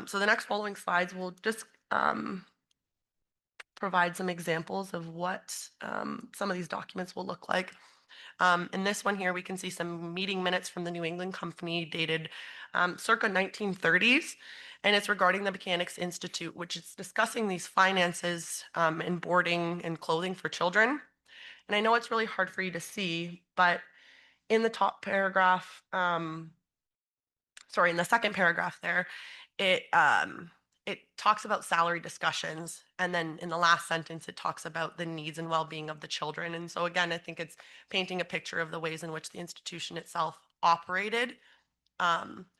So the next following slides will just provide some examples of what some of these documents will look like. In this one here, we can see some meeting minutes from the New England Company dated circa 1930s, and it's regarding the Mechanics Institute, which is discussing these finances in boarding and clothing for children. And I know it's really hard for you to see, but in the top paragraph, in the second paragraph there, it talks about salary discussions, and then in the last sentence it talks about the needs and well-being of the children. And so again, I think it's painting a picture of the ways in which the institution itself operated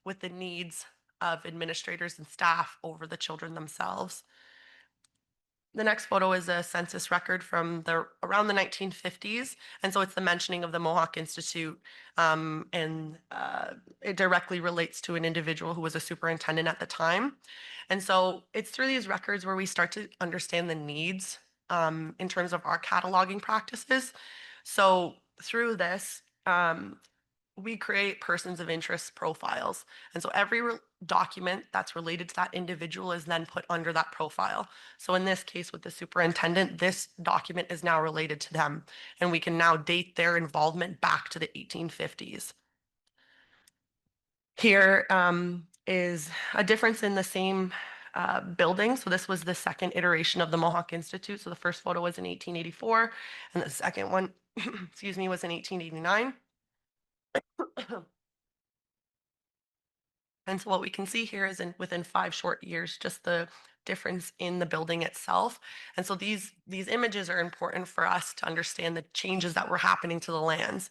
with the needs of administrators and staff over the children themselves. The next photo is a census record from around the 1950s. And so it's the mentioning of the Mohawk Institute, and it directly relates to an individual who was a superintendent at the time. And so it's through these records where we start to understand the needs in terms of our cataloging practices. So through this, we create persons of interest profiles. And so every document that's related to that individual is then put under that profile. So in this case with the superintendent, this document is now related to them, and we can now date their involvement back to the 1850s. Here is a difference in the same building. So this was the second iteration of the Mohawk Institute. So the first photo was in 1884, and the second one, excuse me, was in 1889. And so what we can see here is within 5 short years, just the difference in the building itself. And so these images are important for us to understand the changes that were happening to the lands.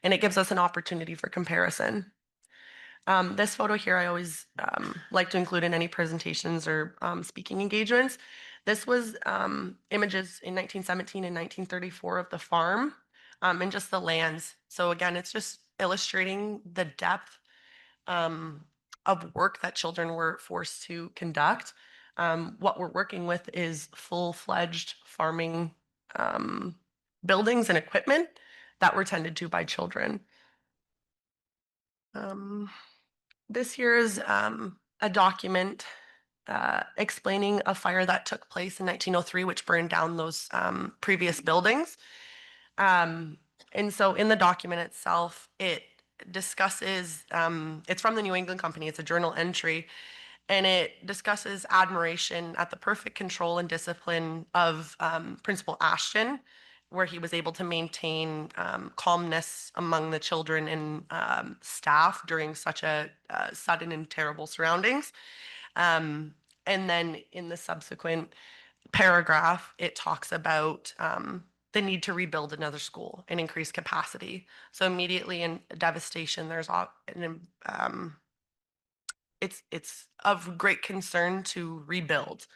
And it gives us an opportunity for comparison. This photo here, I always like to include in any presentations or speaking engagements. This was images in 1917 and 1934 of the farm and just the lands. So again, it's just illustrating the depth of work that children were forced to conduct. What we're working with is full-fledged farming buildings and equipment that were tended to by children. This here is a document explaining a fire that took place in 1903, which burned down those previous buildings. And so in the document itself, it discusses, it's from the New England Company, it's a journal entry, and it discusses admiration at the perfect control and discipline of Principal Ashton, where he was able to maintain calmness among the children and staff during such a sudden and terrible surroundings. And then in the subsequent paragraph, it talks about the need to rebuild another school and increase capacity. So immediately in devastation, it's of great concern to rebuild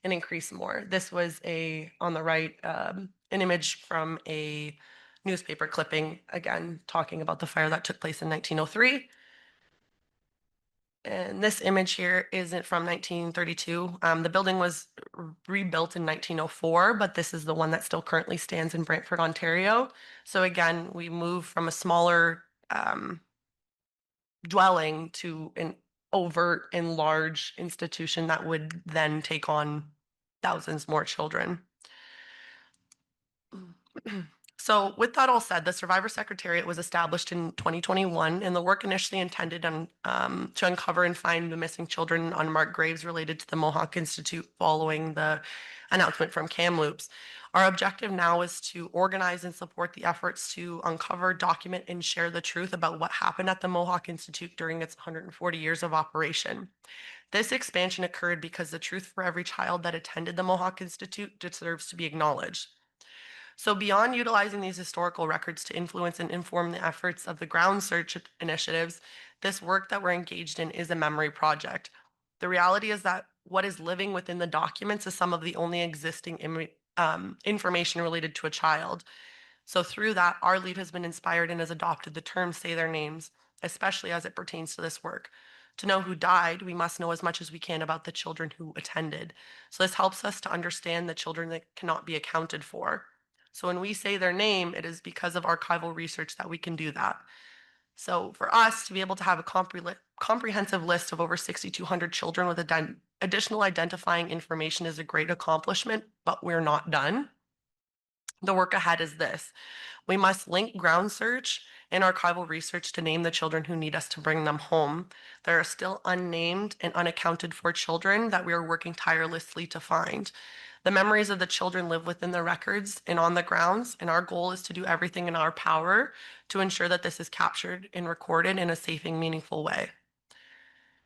and increase more. This was on the right, an image from a newspaper clipping, again, talking about the fire that took place in 1903. And this image here isn't from 1932. The building was rebuilt in 1904, but this is the one that still currently stands in Brantford, Ontario. So again, we move from a smaller dwelling to an overt and large institution that would then take on thousands more children. So with that all said, the Survivor Secretariat was established in 2021, and the work initially intended on to uncover and find the missing children and unmarked graves related to the Mohawk Institute following the announcement from Kamloops. Our objective now is to organize and support the efforts to uncover, document, and share the truth about what happened at the Mohawk Institute during its 140 years of operation. This expansion occurred because the truth for every child that attended the Mohawk Institute deserves to be acknowledged. So beyond utilizing these historical records to influence and inform the efforts of the ground search initiatives, this work that we're engaged in is a memory project. The reality is that what is living within the documents is some of the only existing information related to a child. So through that, our lead has been inspired and has adopted the term "say their names," especially as it pertains to this work. To know who died, we must know as much as we can about the children who attended. So this helps us to understand the children that cannot be accounted for. So when we say their name, it is because of archival research that we can do that. So for us to be able to have a comprehensive list of over 6,200 children with additional identifying information is a great accomplishment, but we're not done. The work ahead is this. We must link ground search and archival research to name the children who need us to bring them home. There are still unnamed and unaccounted for children that we are working tirelessly to find. The memories of the children live within the records and on the grounds, and our goal is to do everything in our power to ensure that this is captured and recorded in a safe and meaningful way.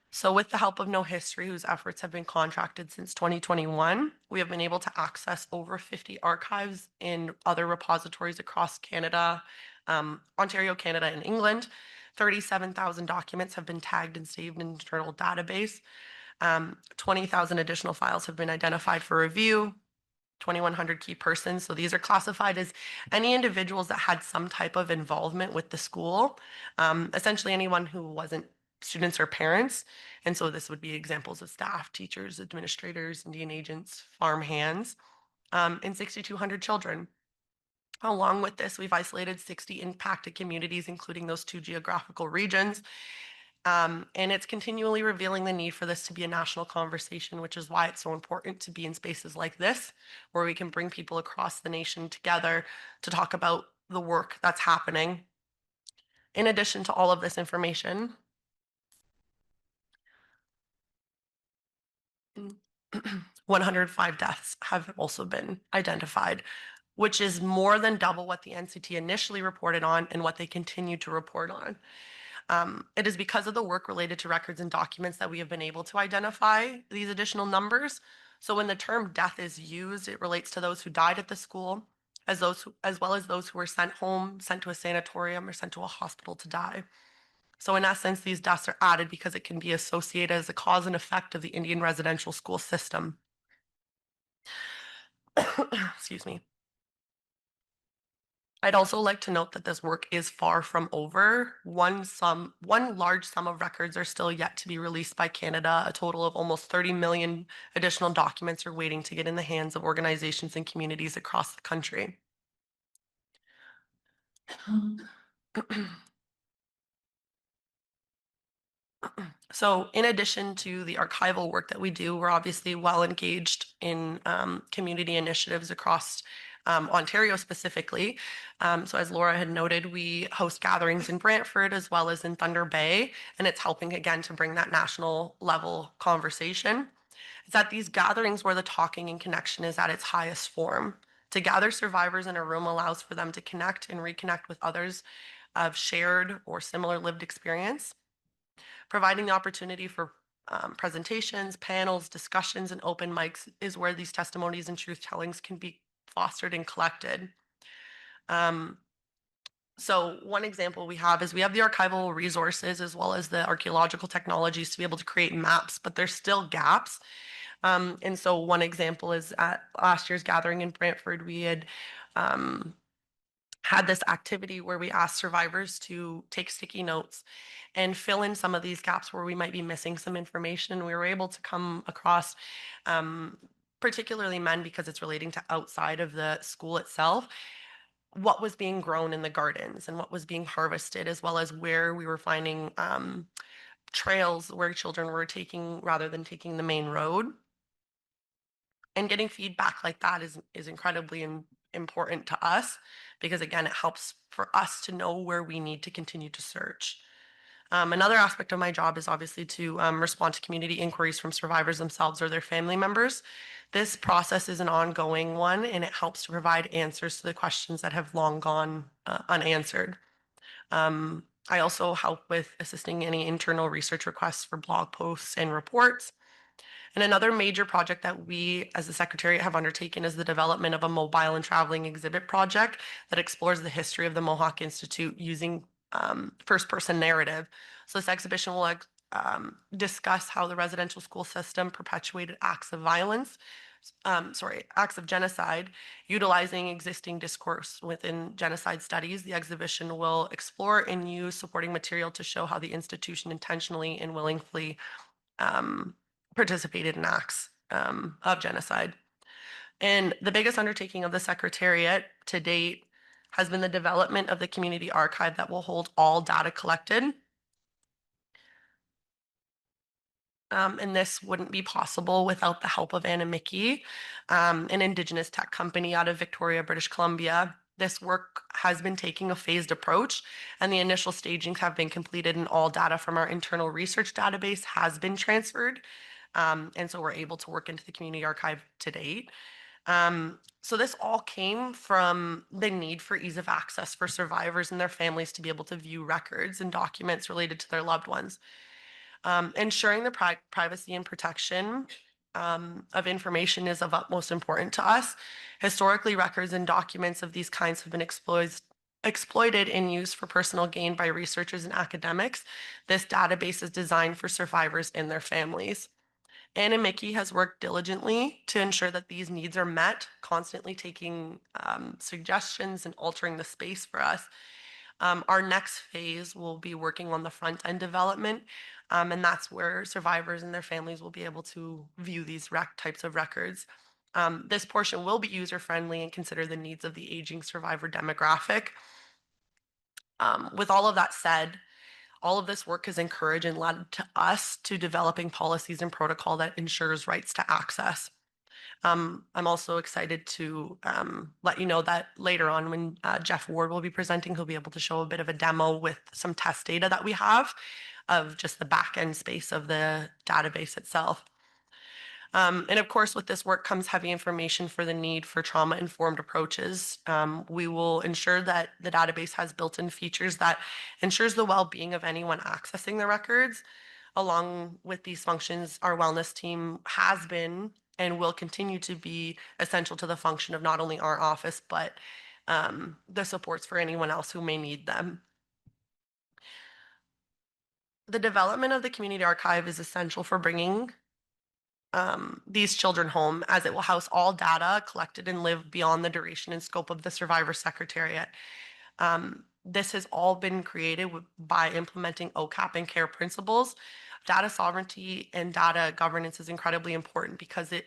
So with the help of Know History, whose efforts have been contracted since 2021, we have been able to access over 50 archives in other repositories across Canada, Ontario, Canada, and England. 37,000 documents have been tagged and saved in an internal database. 20,000 additional files have been identified for review. 2,100 key persons. So these are classified as any individuals that had some type of involvement with the school, essentially anyone who wasn't students or parents. And so this would be examples of staff, teachers, administrators, Indian agents, farm hands, and 6,200 children. Along with this, we've isolated 60 impacted communities, including those 2 geographical regions. And it's continually revealing the need for this to be a national conversation, which is why it's so important to be in spaces like this, where we can bring people across the nation together to talk about the work that's happening. In addition to all of this information, 105 deaths have also been identified, which is more than double what the NCT initially reported on and what they continue to report on. It is because of the work related to records and documents that we have been able to identify these additional numbers. So when the term death is used, it relates to those who died at the school, as well as those who were sent home, sent to a sanatorium, or sent to a hospital to die. So in essence, these deaths are added because it can be associated as a cause and effect of the Indian residential school system. Excuse me. I'd also like to note that this work is far from over. One large sum of records are still yet to be released by Canada. A total of almost 30 million additional documents are waiting to get in the hands of organizations and communities across the country. So in addition to the archival work that we do, we're obviously well engaged in community initiatives across Ontario specifically. So as Laura had noted, we host gatherings in Brantford as well as in Thunder Bay, and it's helping again to bring that national level conversation. It's at these gatherings where the talking and connection is at its highest form. To gather survivors in a room allows for them to connect and reconnect with others of shared or similar lived experience, providing the opportunity for presentations, panels, discussions, and open mics is where these testimonies and truth tellings can be fostered and collected. So one example we have is we have the archival resources as well as the archaeological technologies to be able to create maps, but there's still gaps. And so one example is at last year's gathering in Brantford, we had had this activity where we asked survivors to take sticky notes and fill in some of these gaps where we might be missing some information. And we were able to come across particularly men because it's relating to outside of the school itself, what was being grown in the gardens and what was being harvested, as well as where we were finding trails where children were taking rather than taking the main road. And getting feedback like that is incredibly important to us because again, it helps for us to know where we need to continue to search. Another aspect of my job is obviously to respond to community inquiries from survivors themselves or their family members. This process is an ongoing one, and it helps to provide answers to the questions that have long gone unanswered. I also help with assisting any internal research requests for blog posts and reports. And another major project that we as the Secretariat have undertaken is the development of a mobile and traveling exhibit project that explores the history of the Mohawk Institute using first-person narrative. So this exhibition will discuss how the residential school system perpetuated acts of violence, acts of genocide, utilizing existing discourse within genocide studies. The exhibition will explore and use supporting material to show how the institution intentionally and willingly participated in acts of genocide. And the biggest undertaking of the Secretariat to date has been the development of the community archive that will hold all data collected. And this wouldn't be possible without the help of Anna Mickey, an Indigenous tech company out of Victoria, British Columbia. This work has been taking a phased approach, and the initial stagings have been completed, and all data from our internal research database has been transferred. And so we're able to work into the community archive to date. So this all came from the need for ease of access for survivors and their families to be able to view records and documents related to their loved ones. Ensuring the privacy and protection of information is of utmost importance to us. Historically, records and documents of these kinds have been exploited and used for personal gain by researchers and academics. This database is designed for survivors and their families. Anna Mickey has worked diligently to ensure that these needs are met, constantly taking suggestions and altering the space for us. Our next phase will be working on the front end development, and that's where survivors and their families will be able to view these types of records. This portion will be user friendly and consider the needs of the aging survivor demographic. With all of that said, all of this work has encouraged and led to us to developing policies and protocol that ensures rights to access. I'm also excited to let you know that later on when Jeff Ward will be presenting, he'll be able to show a bit of a demo with some test data that we have of just the back end space of the database itself. And of course, with this work comes heavy information for the need for trauma-informed approaches. We will ensure that the database has built-in features that ensures the well-being of anyone accessing the records. Along with these functions, our wellness team has been and will continue to be essential to the function of not only our office, but the supports for anyone else who may need them. The development of the community archive is essential for bringing these children home, as it will house all data collected and lived beyond the duration and scope of the Survivor Secretariat. This has all been created by implementing OCAP and CARE principles. Data sovereignty and data governance is incredibly important because it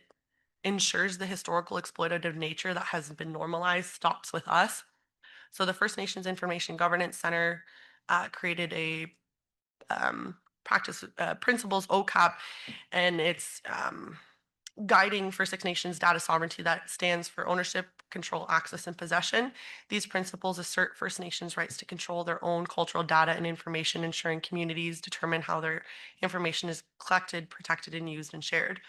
ensures the historical exploitative nature that has been normalized stops with us. So the First Nations Information Governance Center created a practice principles OCAP, and it's guiding for Six Nations data sovereignty that stands for ownership, control, access, and possession. These principles assert First Nations rights to control their own cultural data and information, ensuring communities determine how their information is collected, protected, and used and shared.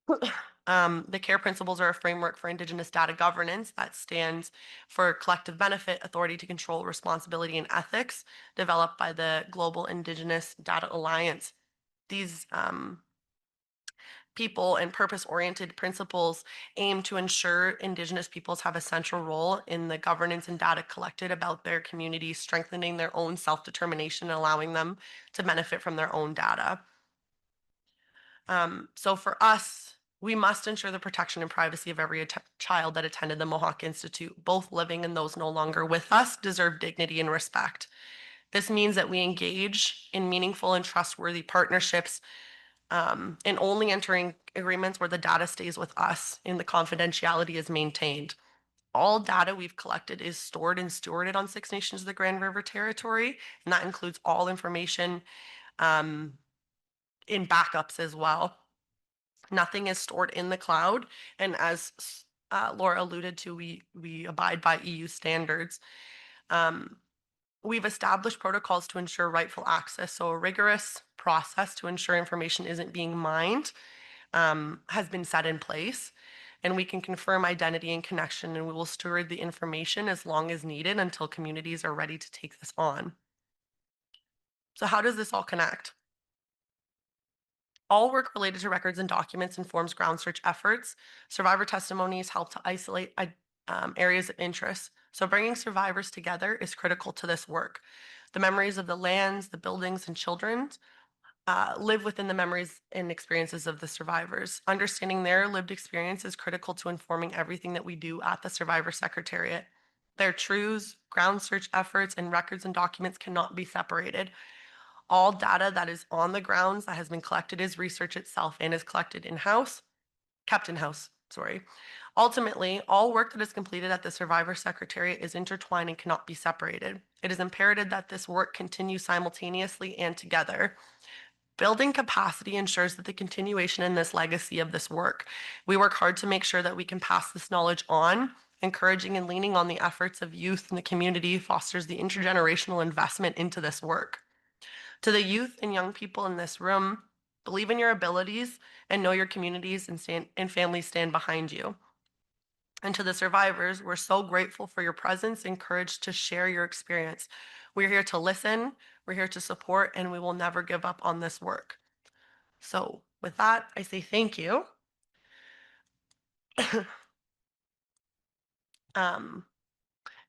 The CARE principles are a framework for Indigenous data governance that stands for collective benefit, authority to control, responsibility, and ethics, developed by the Global Indigenous Data Alliance. These people and purpose-oriented principles aim to ensure Indigenous peoples have a central role in the governance and data collected about their communities, strengthening their own self-determination and allowing them to benefit from their own data. So for us, we must ensure the protection and privacy of every child that attended the Mohawk Institute. Both living and those no longer with us deserve dignity and respect. This means that we engage in meaningful and trustworthy partnerships, and only entering agreements where the data stays with us and the confidentiality is maintained. All data we've collected is stored and stewarded on Six Nations of the Grand River Territory, and that includes all information in backups as well. Nothing is stored in the cloud, and as Laura alluded to, we abide by EU standards. We've established protocols to ensure rightful access, so a rigorous process to ensure information isn't being mined has been set in place, and we can confirm identity and connection, and we will steward the information as long as needed until communities are ready to take this on. So how does this all connect? All work related to records and documents informs ground search efforts. Survivor testimonies help to isolate areas of interest. So bringing survivors together is critical to this work. The memories of the lands, the buildings, and children live within the memories and experiences of the survivors. Understanding their lived experience is critical to informing everything that we do at the Survivor Secretariat. Their truths, ground search efforts, and records and documents cannot be separated. All data that is on the grounds that has been collected is research itself and is collected in-house, kept in-house, sorry. Ultimately, all work that is completed at the Survivor Secretariat is intertwined and cannot be separated. It is imperative that this work continue simultaneously and together. Building capacity ensures that the continuation in this legacy of this work. We work hard to make sure that we can pass this knowledge on. Encouraging and leaning on the efforts of youth in the community fosters the intergenerational investment into this work. To the youth and young people in this room, believe in your abilities and know your communities and families stand behind you. And to the survivors, we're so grateful for your presence and courage to share your experience. We're here to listen, we're here to support, and we will never give up on this work. So with that, I say thank you.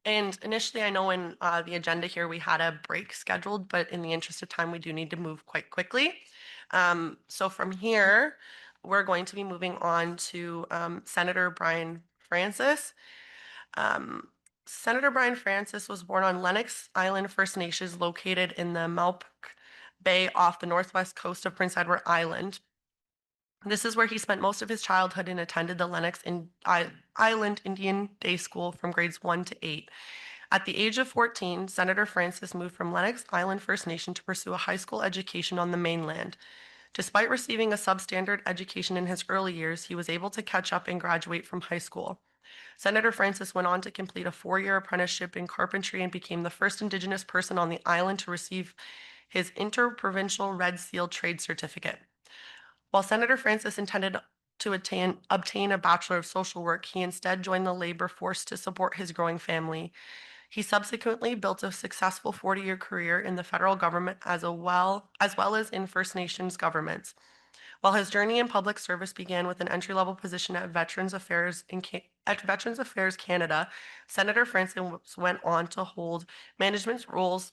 And initially, I know in the agenda here, we had a break scheduled, but in the interest of time, we do need to move quite quickly. So from here, we're going to be moving on to Senator Brian Francis. Senator Brian Francis was born on Lennox Island First Nations located in the Malpk Bay off the northwest coast of Prince Edward Island. This is where he spent most of his childhood and attended the Lennox Island Indian Day School from grades 1 to 8. At the age of 14, Senator Francis moved from Lennox Island First Nation to pursue a high school education on the mainland. Despite receiving a substandard education in his early years, he was able to catch up and graduate from high school. Senator Francis went on to complete a 4-year apprenticeship in carpentry and became the first Indigenous person on the island to receive his interprovincial Red Seal trade certificate. While Senator Francis intended to obtain a Bachelor of Social Work, he instead joined the labor force to support his growing family. He subsequently built a successful 40-year career in the federal government as well as in First Nations governments. While his journey in public service began with an entry-level position at Veterans Affairs Canada, Senator Francis went on to hold management roles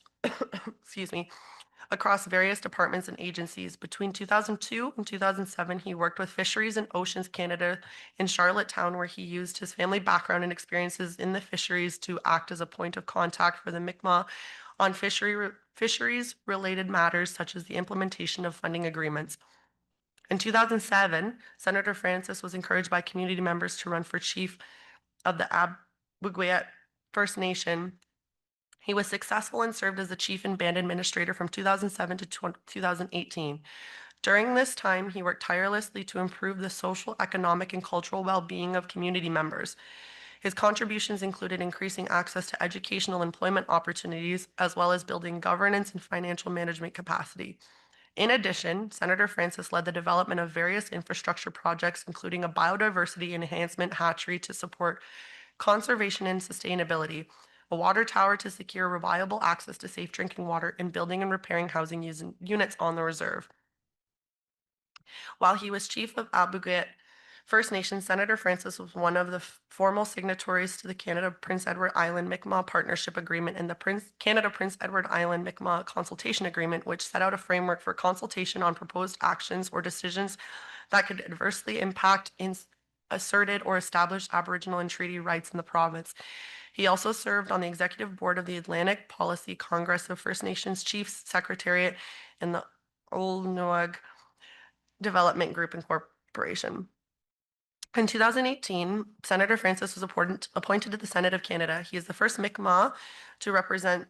across various departments and agencies. Between 2002 and 2007, he worked with Fisheries and Oceans Canada in Charlottetown, where he used his family background and experiences in the fisheries to act as a point of contact for the Mi'kmaq on fisheries-related matters such as the implementation of funding agreements. In 2007, Senator Francis was encouraged by community members to run for chief of the Abwegweit First Nation. He was successful and served as the chief and band administrator from 2007 to 2018. During this time, he worked tirelessly to improve the social, economic, and cultural well-being of community members. His contributions included increasing access to educational employment opportunities, as well as building governance and financial management capacity. In addition, Senator Francis led the development of various infrastructure projects, including a biodiversity enhancement hatchery to support conservation and sustainability, a water tower to secure reliable access to safe drinking water, and building and repairing housing units on the reserve. While he was chief of Albuquerque First Nation, Senator Francis was one of the formal signatories to the Canada-Prince Edward Island Mi'kmaq Partnership Agreement and the Canada-Prince Edward Island Mi'kmaq Consultation Agreement, which set out a framework for consultation on proposed actions or decisions that could adversely impact asserted or established Aboriginal and treaty rights in the province. He also served on the executive board of the Atlantic Policy Congress of First Nations Chiefs Secretariat and the Olnewag Development Group Incorporation. In 2018, Senator Francis was appointed to the Senate of Canada. He is the first Mi'kmaq to represent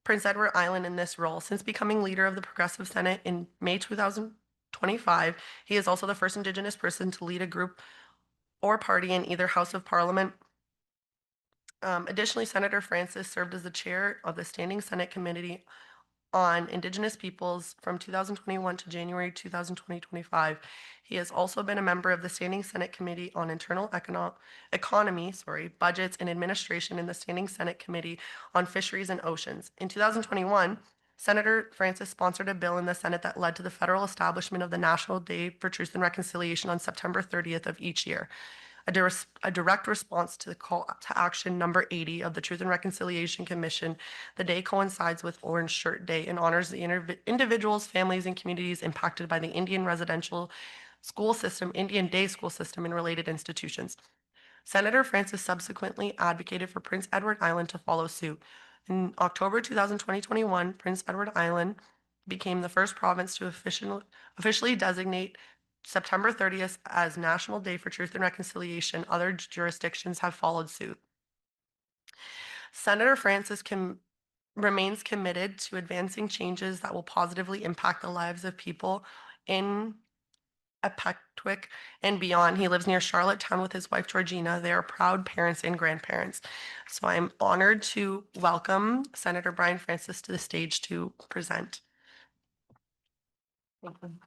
Prince Edward Island in this role. Since becoming leader of the Progressive Senate in May 2025, he is also the first Indigenous person to lead a group or party in either House of Parliament. Additionally, Senator Francis served as the chair of the Standing Senate Committee on Indigenous Peoples from 2021 to January 2025. He has also been a member of the Standing Senate Committee on Internal Economy, Budgets and Administration in the Standing Senate Committee on Fisheries and Oceans. In 2021, Senator Francis sponsored a bill in the Senate that led to the federal establishment of the National Day for Truth and Reconciliation on September 30th of each year. A direct response to the call to action number 80 of the Truth and Reconciliation Commission, the day coincides with Orange Shirt Day and honors the individuals, families, and communities impacted by the Indian residential school system, Indian day school system, and related institutions. Senator Francis subsequently advocated for Prince Edward Island to follow suit. In October 2021, Prince Edward Island became the first province to officially designate September 30th as National Day for Truth and Reconciliation. Other jurisdictions have followed suit. Senator Francis remains committed to advancing changes that will positively impact the lives of people in Epectwick and beyond. He lives near Charlottetown with his wife Georgina. They are proud parents and grandparents. So I'm honored to welcome Senator Brian Francis to the stage to present. Welcome.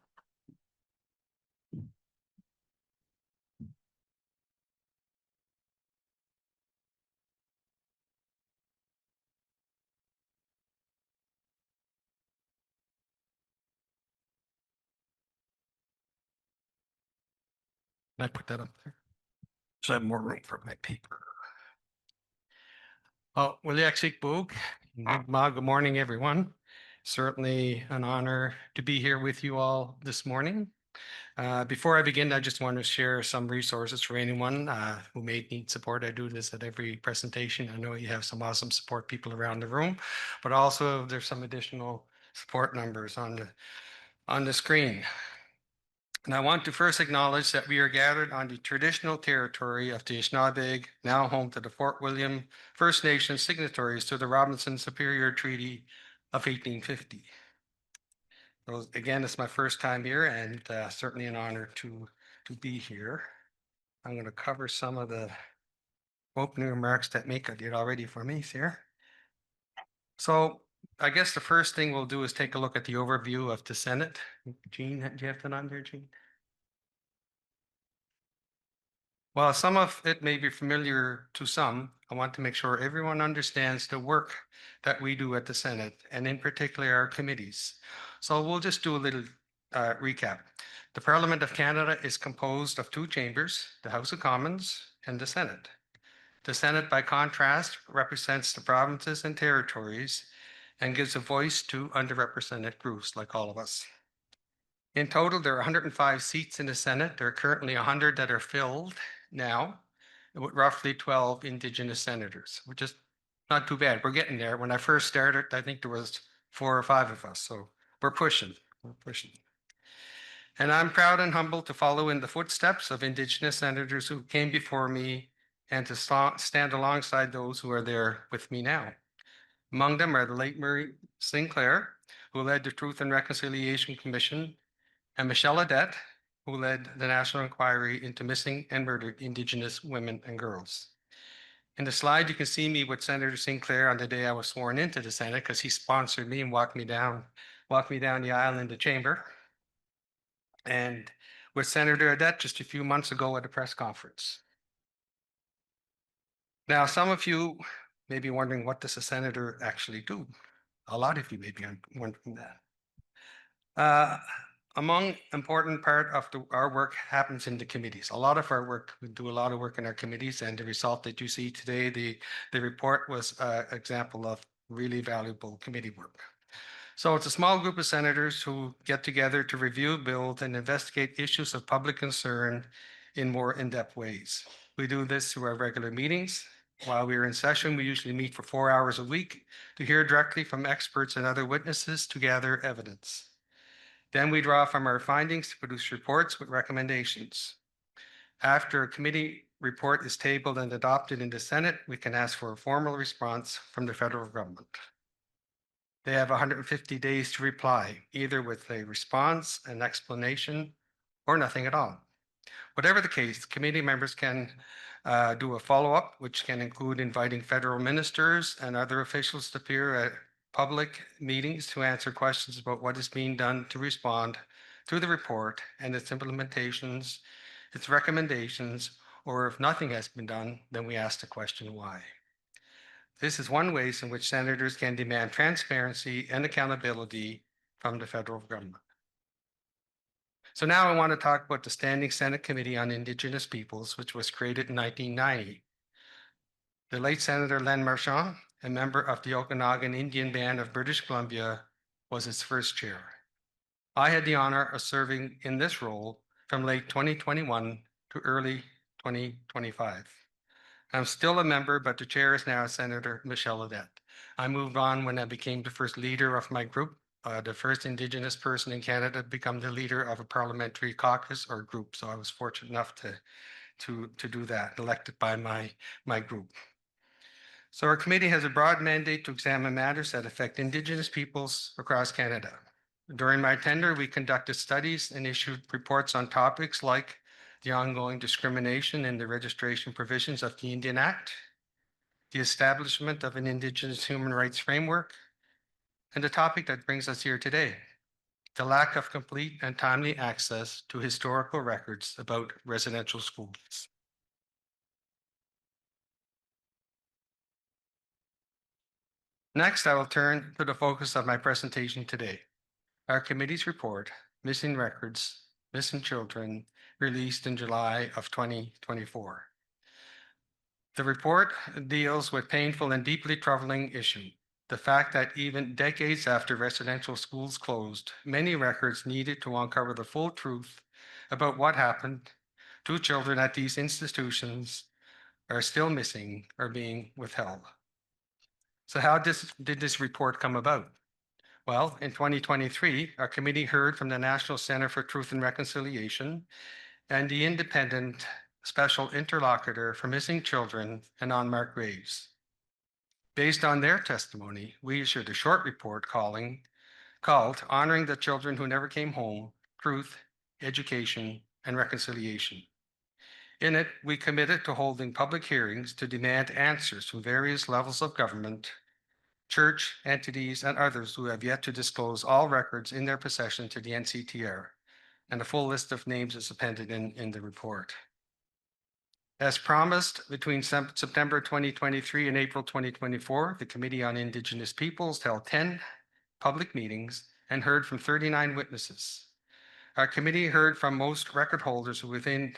Can I put that up there? So I have more room for my paper. Oh, Wiliaksik Boog. Good morning, everyone. Certainly an honor to be here with you all this morning. Before I begin, I just want to share some resources for anyone who may need support. I do this at every presentation. I know you have some awesome support people around the room, but also there's some additional support numbers on the screen. And I want to first acknowledge that we are gathered on the traditional territory of the Anishinaabe, now home to the Fort William First Nation signatories to the Robinson Superior Treaty of 1850. So again, it's my first time here and certainly an honor to be here. I'm going to cover some of the opening remarks that Mika did already for me here. So I guess the first thing we'll do is take a look at the overview of the Senate. Jean, do you have that on there, Jean? While some of it may be familiar to some, I want to make sure everyone understands the work that we do at the Senate, and in particular our committees. So we'll just do a little recap. The Parliament of Canada is composed of two chambers, the House of Commons and the Senate. The Senate, by contrast, represents the provinces and territories and gives a voice to underrepresented groups like all of us. In total, there are 105 seats in the Senate. There are currently 100 that are filled now, with roughly 12 Indigenous senators, which is not too bad. We're getting there. When I first started, I think there was 4 or 5 of us. So we're pushing. And I'm proud and humbled to follow in the footsteps of Indigenous senators who came before me and to stand alongside those who are there with me now. Among them are the late Murray Sinclair, who led the Truth and Reconciliation Commission and Michelle Adet, who led the national inquiry into missing and murdered Indigenous women and girls. In the slide, you can see me with Senator Sinclair on the day I was sworn into the Senate because he sponsored me and walked me down the aisle in the chamber. And with Senator Adet just a few months ago at a press conference. Now, some of you may be wondering, what does a senator actually do? A lot of you may be wondering that. Among important part of our work happens in the committees. A lot of our work, we do a lot of work in our committees, and the result that you see today, the report was an example of really valuable committee work. So it's a small group of senators who get together to review, build, and investigate issues of public concern in more in-depth ways. We do this through our regular meetings. While we are in session, we usually meet for 4 hours a week to hear directly from experts and other witnesses to gather evidence. Then we draw from our findings to produce reports with recommendations. After a committee report is tabled and adopted in the Senate, we can ask for a formal response from the federal government. They have 150 days to reply, either with a response, an explanation, or nothing at all. Whatever the case, committee members can do a follow-up, which can include inviting federal ministers and other officials to appear at public meetings to answer questions about what is being done to respond to the report and its implementations, its recommendations, or if nothing has been done, then we ask the question why. This is one way in which senators can demand transparency and accountability from the federal government. So now I want to talk about the Standing Senate Committee on Indigenous Peoples, which was created in 1990. The late Senator Len Marchand, a member of the Okanagan Indian Band of British Columbia, was its first chair. I had the honor of serving in this role from late 2021 to early 2025. I'm still a member, but the chair is now Senator Michelle Adet. I moved on when I became the first leader of my group, the first Indigenous person in Canada to become the leader of a parliamentary caucus or group. So I was fortunate enough to do that, elected by my group. So our committee has a broad mandate to examine matters that affect Indigenous peoples across Canada. During my tenure, we conducted studies and issued reports on topics like the ongoing discrimination in the registration provisions of the Indian Act, the establishment of an Indigenous human rights framework, and the topic that brings us here today, the lack of complete and timely access to historical records about residential schools. Next, I will turn to the focus of my presentation today, our committee's report, Missing Records, Missing Children, released in July of 2024. The report deals with painful and deeply troubling issue, the fact that even decades after residential schools closed, many records needed to uncover the full truth about what happened to children at these institutions are still missing or being withheld. So how did this report come about? Well, in 2023, our committee heard from the National Center for Truth and Reconciliation and the Independent Special Interlocutor for Missing Children and Unmarked Graves. Based on their testimony, we issued a short report called Honoring the Children Who Never Came Home, Truth, Education, and Reconciliation. In it, we committed to holding public hearings to demand answers from various levels of government, church, entities, and others who have yet to disclose all records in their possession to the NCTR, and a full list of names is appended in the report. As promised, between September 2023 and April 2024, the Committee on Indigenous Peoples held 10 public meetings and heard from 39 witnesses. Our committee heard from most record holders named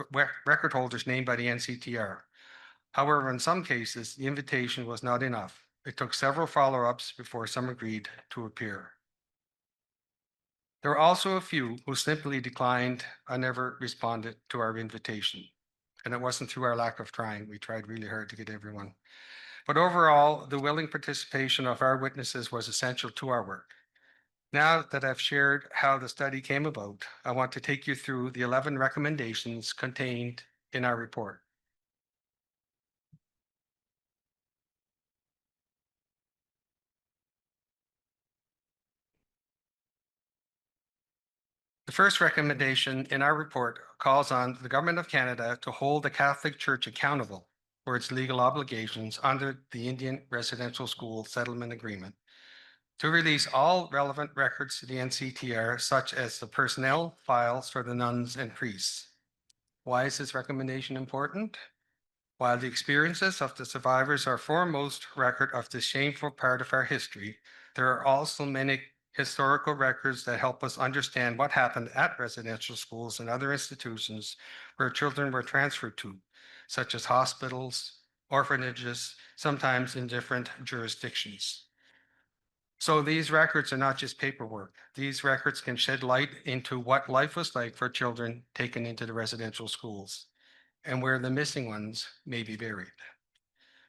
by the NCTR. However, in some cases, the invitation was not enough. It took several follow-ups before some agreed to appear. There were also a few who simply declined or never responded to our invitation. And it wasn't through our lack of trying. We tried really hard to get everyone. But overall, the willing participation of our witnesses was essential to our work. Now that I've shared how the study came about, I want to take you through the 11 recommendations contained in our report. The first recommendation in our report calls on the Government of Canada to hold the Catholic Church accountable for its legal obligations under the Indian Residential School Settlement Agreement, to release all relevant records to the NCTR, such as the personnel files for the nuns and priests. Why is this recommendation important? While the experiences of the survivors are foremost record of this shameful part of our history, there are also many historical records that help us understand what happened at residential schools and other institutions where children were transferred to, such as hospitals, orphanages, sometimes in different jurisdictions. So these records are not just paperwork. These records can shed light into what life was like for children taken into the residential schools and where the missing ones may be buried.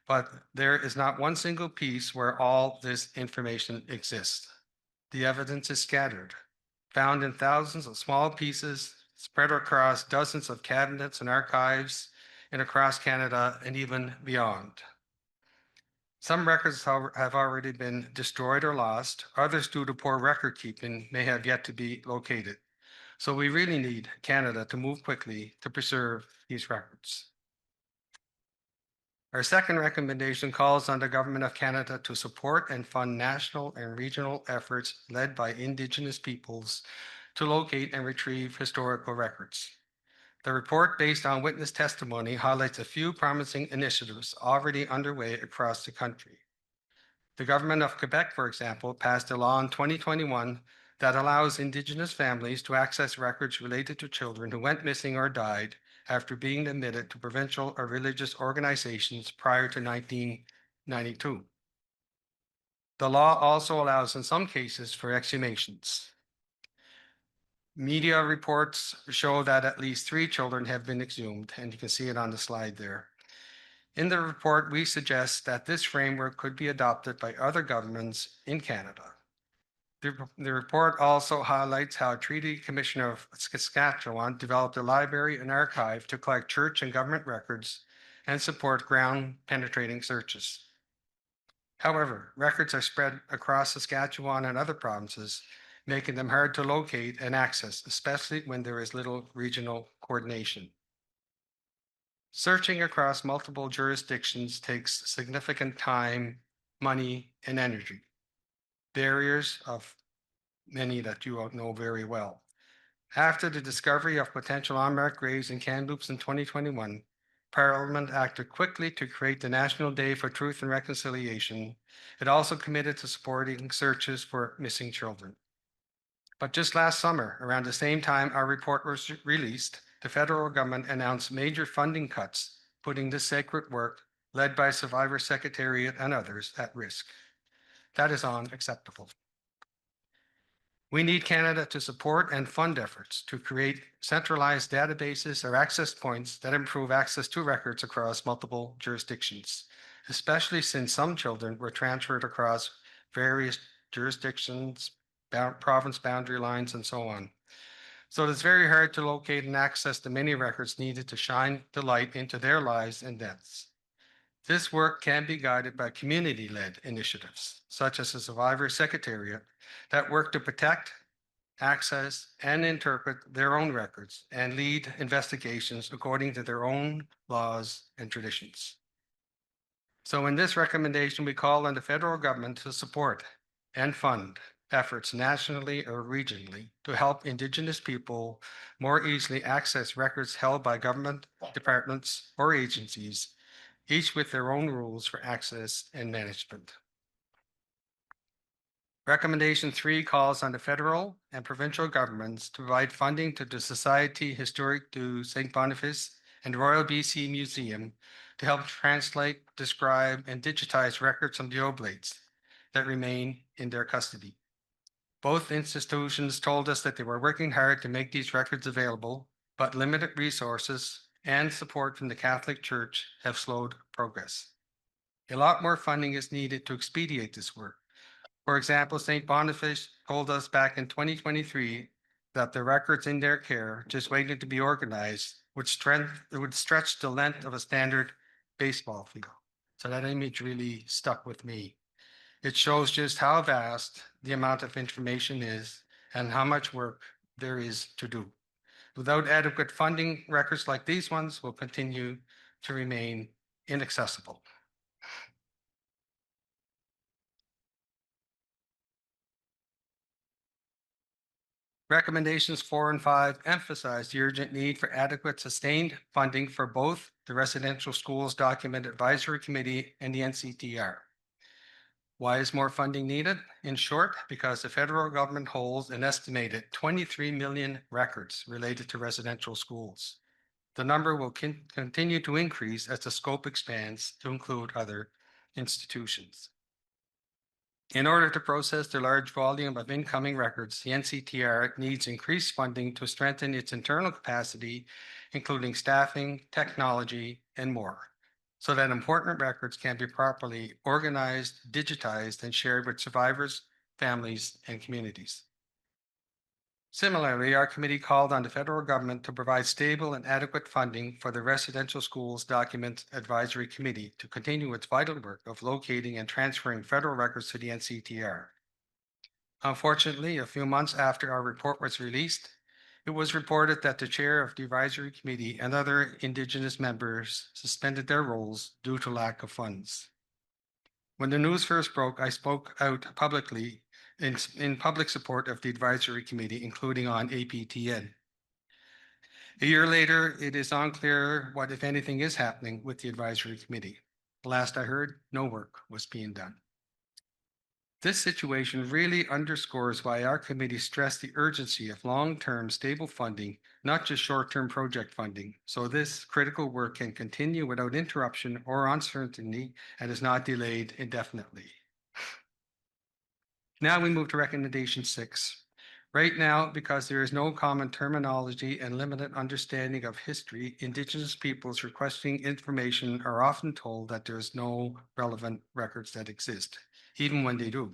But there is not one single piece where all this information exists. The evidence is scattered, found in thousands of small pieces spread across dozens of cabinets and archives and across Canada and even beyond. Some records have already been destroyed or lost. Others, due to poor record keeping, may have yet to be located. So we really need Canada to move quickly to preserve these records. Our second recommendation calls on the Government of Canada to support and fund national and regional efforts led by Indigenous peoples to locate and retrieve historical records. The report, based on witness testimony, highlights a few promising initiatives already underway across the country. The Government of Quebec, for example, passed a law in 2021 that allows Indigenous families to access records related to children who went missing or died after being admitted to provincial or religious organizations prior to 1992. The law also allows, in some cases, for exhumations. Media reports show that at least 3 children have been exhumed, and you can see it on the slide there. In the report, we suggest that this framework could be adopted by other governments in Canada. The report also highlights how Treaty Commissioner of Saskatchewan developed a library and archive to collect church and government records and support ground-penetrating searches. However, records are spread across Saskatchewan and other provinces, making them hard to locate and access, especially when there is little regional coordination. Searching across multiple jurisdictions takes significant time, money, and energy. Barriers of many that you all know very well. After the discovery of potential unmarked graves in Kamloops in 2021, Parliament acted quickly to create the National Day for Truth and Reconciliation. It also committed to supporting searches for missing children. But just last summer, around the same time our report was released, the federal government announced major funding cuts, putting this sacred work, led by Survivor Secretariat and others, at risk. That is unacceptable. We need Canada to support and fund efforts to create centralized databases or access points that improve access to records across multiple jurisdictions, especially since some children were transferred across various jurisdictions, province boundary lines, and so on. So it's very hard to locate and access the many records needed to shine the light into their lives and deaths. This work can be guided by community-led initiatives, such as the Survivor Secretariat, that work to protect, access, and interpret their own records and lead investigations according to their own laws and traditions. So in this recommendation, we call on the federal government to support and fund efforts nationally or regionally to help Indigenous people more easily access records held by government departments or agencies, each with their own rules for access and management. Recommendation 3 calls on the federal and provincial governments to provide funding to the Society Historique du St. Boniface and Royal BC Museum to help translate, describe, and digitize records from the Oblates that remain in their custody. Both institutions told us that they were working hard to make these records available, but limited resources and support from the Catholic Church have slowed progress. A lot more funding is needed to expedite this work. For example, St. Boniface told us back in 2023 that the records in their care, just waiting to be organized, would stretch the length of a standard baseball field. So that image really stuck with me. It shows just how vast the amount of information is and how much work there is to do. Without adequate funding, records like these ones will continue to remain inaccessible. Recommendations 4 and 5 emphasize the urgent need for adequate sustained funding for both the Residential Schools Document Advisory Committee and the NCTR. Why is more funding needed? In short, because the federal government holds an estimated 23 million records related to residential schools. The number will continue to increase as the scope expands to include other institutions. In order to process the large volume of incoming records, the NCTR needs increased funding to strengthen its internal capacity, including staffing, technology, and more, so that important records can be properly organized, digitized, and shared with survivors, families, and communities. Similarly, our committee called on the federal government to provide stable and adequate funding for the Residential Schools Document Advisory Committee to continue its vital work of locating and transferring federal records to the NCTR. Unfortunately, a few months after our report was released, it was reported that the chair of the advisory committee and other Indigenous members suspended their roles due to lack of funds. When the news first broke, I spoke out publicly in public support of the advisory committee, including on APTN. A year later, it is unclear what, if anything, is happening with the advisory committee. Last I heard, no work was being done. This situation really underscores why our committee stressed the urgency of long-term stable funding, not just short-term project funding, so this critical work can continue without interruption or uncertainty and is not delayed indefinitely. Now we move to recommendation 6. Right now, because there is no common terminology and limited understanding of history, Indigenous peoples requesting information are often told that there is no relevant records that exist, even when they do.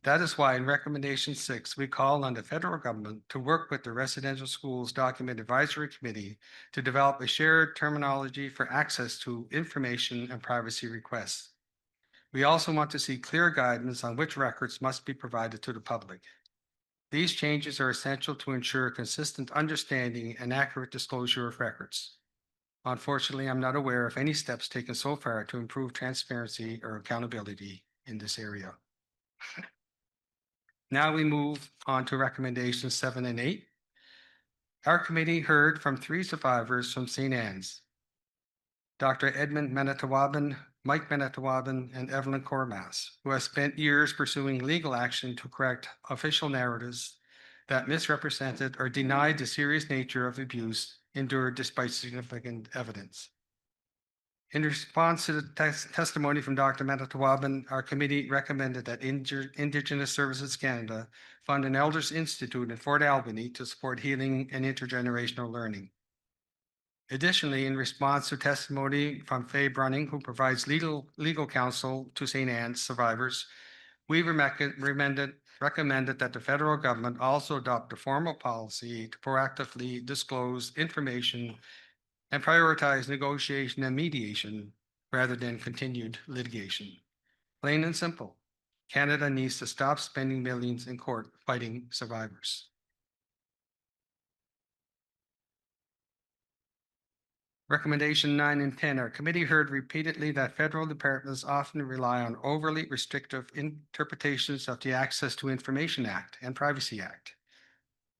That is why in recommendation 6, we call on the federal government to work with the Residential Schools Document Advisory Committee to develop a shared terminology for access to information and privacy requests. We also want to see clear guidance on which records must be provided to the public. These changes are essential to ensure consistent understanding and accurate disclosure of records. Unfortunately, I'm not aware of any steps taken so far to improve transparency or accountability in this area. Now we move on to recommendations 7 and 8. Our committee heard from 3 survivors from St. Anne's: Dr. Edmund Manitowaban, Mike Manitowaban, and Evelyn Cormas, who have spent years pursuing legal action to correct official narratives that misrepresented or denied the serious nature of abuse endured despite significant evidence. In response to the testimony from Dr. Manitowaban, our committee recommended that Indigenous Services Canada fund an Elders Institute in Fort Albany to support healing and intergenerational learning. Additionally, in response to testimony from Faye Brunning, who provides legal counsel to St. Anne's survivors, we recommended that the federal government also adopt a formal policy to proactively disclose information and prioritize negotiation and mediation rather than continued litigation. Plain and simple, Canada needs to stop spending millions in court fighting survivors. Recommendation 9 and 10, our committee heard repeatedly that federal departments often rely on overly restrictive interpretations of the Access to Information Act and Privacy Act.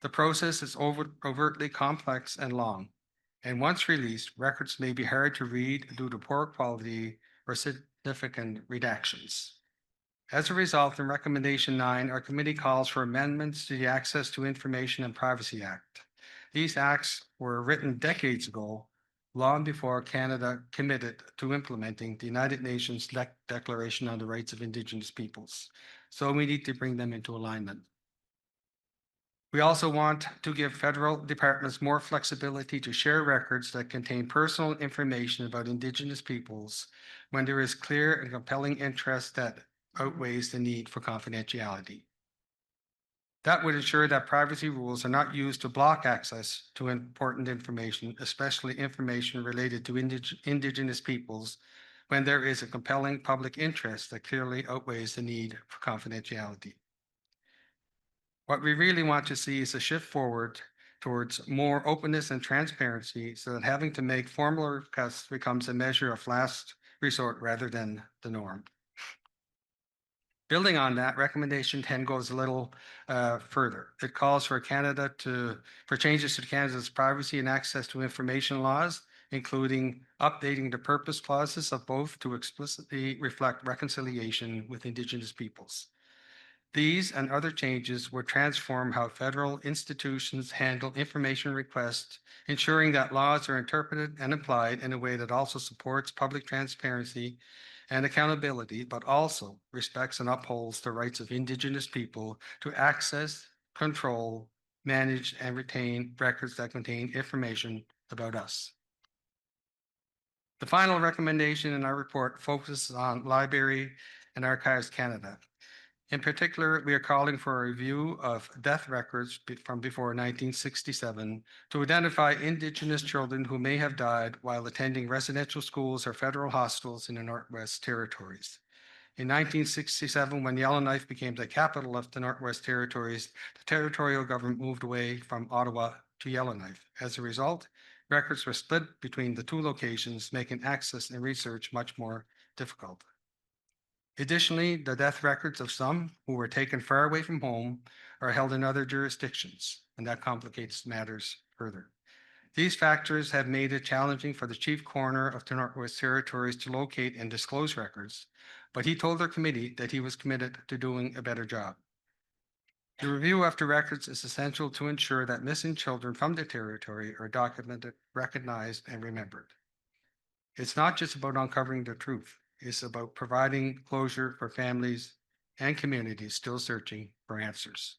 The process is overtly complex and long, and once released, records may be hard to read due to poor quality or significant redactions. As a result, in recommendation 9, our committee calls for amendments to the Access to Information and Privacy Act. These acts were written decades ago, long before Canada committed to implementing the United Nations Declaration on the Rights of Indigenous Peoples. So we need to bring them into alignment. We also want to give federal departments more flexibility to share records that contain personal information about Indigenous peoples when there is clear and compelling interest that outweighs the need for confidentiality. That would ensure that privacy rules are not used to block access to important information, especially information related to Indigenous peoples, when there is a compelling public interest that clearly outweighs the need for confidentiality. What we really want to see is a shift forward towards more openness and transparency so that having to make formal requests becomes a measure of last resort rather than the norm. Building on that, recommendation 10 goes a little further. It calls for for changes to Canada's privacy and access to information laws, including updating the purpose clauses of both to explicitly reflect reconciliation with Indigenous peoples. These and other changes would transform how federal institutions handle information requests, ensuring that laws are interpreted and applied in a way that also supports public transparency and accountability, but also respects and upholds the rights of Indigenous people to access, control, manage, and retain records that contain information about us. The final recommendation in our report focuses on Library and Archives Canada. In particular, we are calling for a review of death records from before 1967 to identify Indigenous children who may have died while attending residential schools or federal hospitals in the Northwest Territories. In 1967, when Yellowknife became the capital of the Northwest Territories, the territorial government moved away from Ottawa to Yellowknife. As a result, records were split between the two locations, making access and research much more difficult. Additionally, the death records of some who were taken far away from home are held in other jurisdictions, and that complicates matters further. These factors have made it challenging for the Chief Coroner of the Northwest Territories to locate and disclose records, but he told their committee that he was committed to doing a better job. The review of the records is essential to ensure that missing children from the territory are documented, recognized, and remembered. It's not just about uncovering the truth. It's about providing closure for families and communities still searching for answers.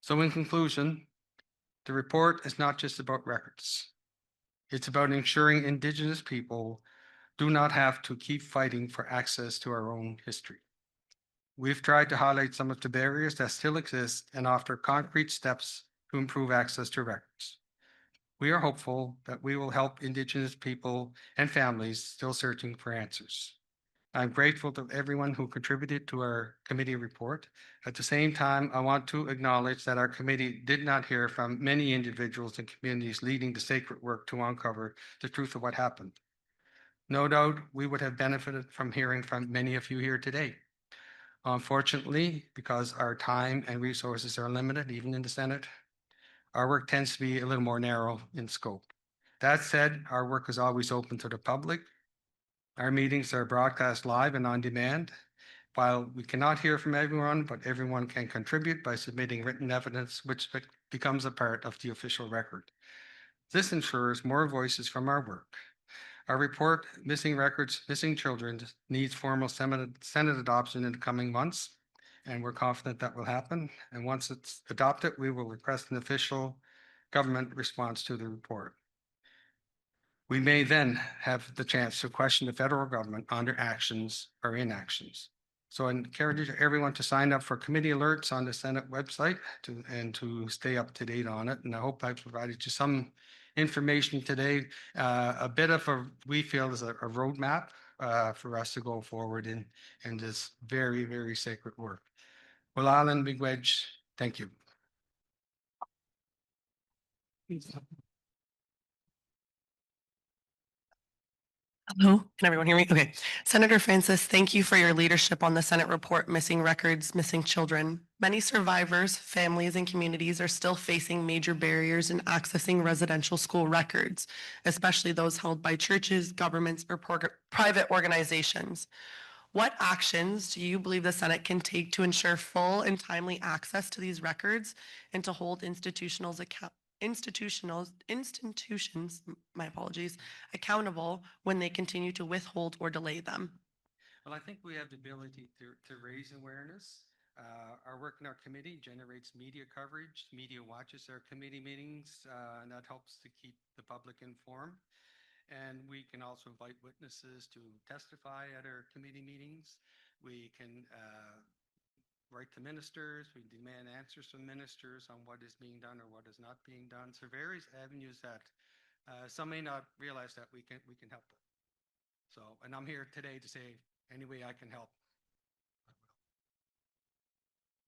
So in conclusion, the report is not just about records. It's about ensuring Indigenous people do not have to keep fighting for access to our own history. We've tried to highlight some of the barriers that still exist and offer concrete steps to improve access to records. We are hopeful that we will help Indigenous people and families still searching for answers. I'm grateful to everyone who contributed to our committee report. At the same time, I want to acknowledge that our committee did not hear from many individuals and communities leading the sacred work to uncover the truth of what happened. No doubt we would have benefited from hearing from many of you here today. Unfortunately, because our time and resources are limited, even in the Senate, our work tends to be a little more narrow in scope. That said, our work is always open to the public. Our meetings are broadcast live and on demand. While we cannot hear from everyone, but everyone can contribute by submitting written evidence, which becomes a part of the official record. This ensures more voices from our work. Our report, Missing Records, Missing Children, needs formal Senate adoption in the coming months, and we're confident that will happen. And once it's adopted, we will request an official government response to the report. We may then have the chance to question the federal government on their actions or inactions. So I encourage everyone to sign up for committee alerts on the Senate website and to stay up to date on it. And I hope I've provided you some information today, a bit of we feel is a roadmap for us to go forward in this very, very sacred work. Well, Alan Bigwedge, thank you. Hello, can everyone hear me? Okay. Senator Francis, thank you for your leadership on the Senate report, Missing Records, Missing Children. Many survivors, families, and communities are still facing major barriers in accessing residential school records, especially those held by churches, governments, or private organizations. What actions do you believe the Senate can take to ensure full and timely access to these records and to hold institutions, my apologies, accountable when they continue to withhold or delay them? Well, I think we have the ability to raise awareness. Our work in our committee generates media coverage. Media watches our committee meetings, and that helps to keep the public informed. And we can also invite witnesses to testify at our committee meetings. We can write to ministers. We demand answers from ministers on what is being done or what is not being done. So various avenues that some may not realize that we can help them. So, and I'm here today to say any way I can help.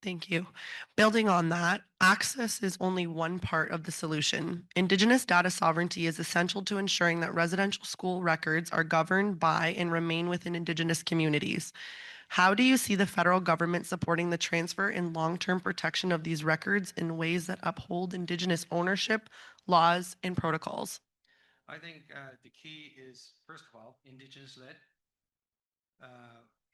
Thank you. Building on that, access is only one part of the solution. Indigenous data sovereignty is essential to ensuring that residential school records are governed by and remain within Indigenous communities. How do you see the federal government supporting the transfer and long-term protection of these records in ways that uphold Indigenous ownership, laws, and protocols? I think the key is, first of all, Indigenous-led,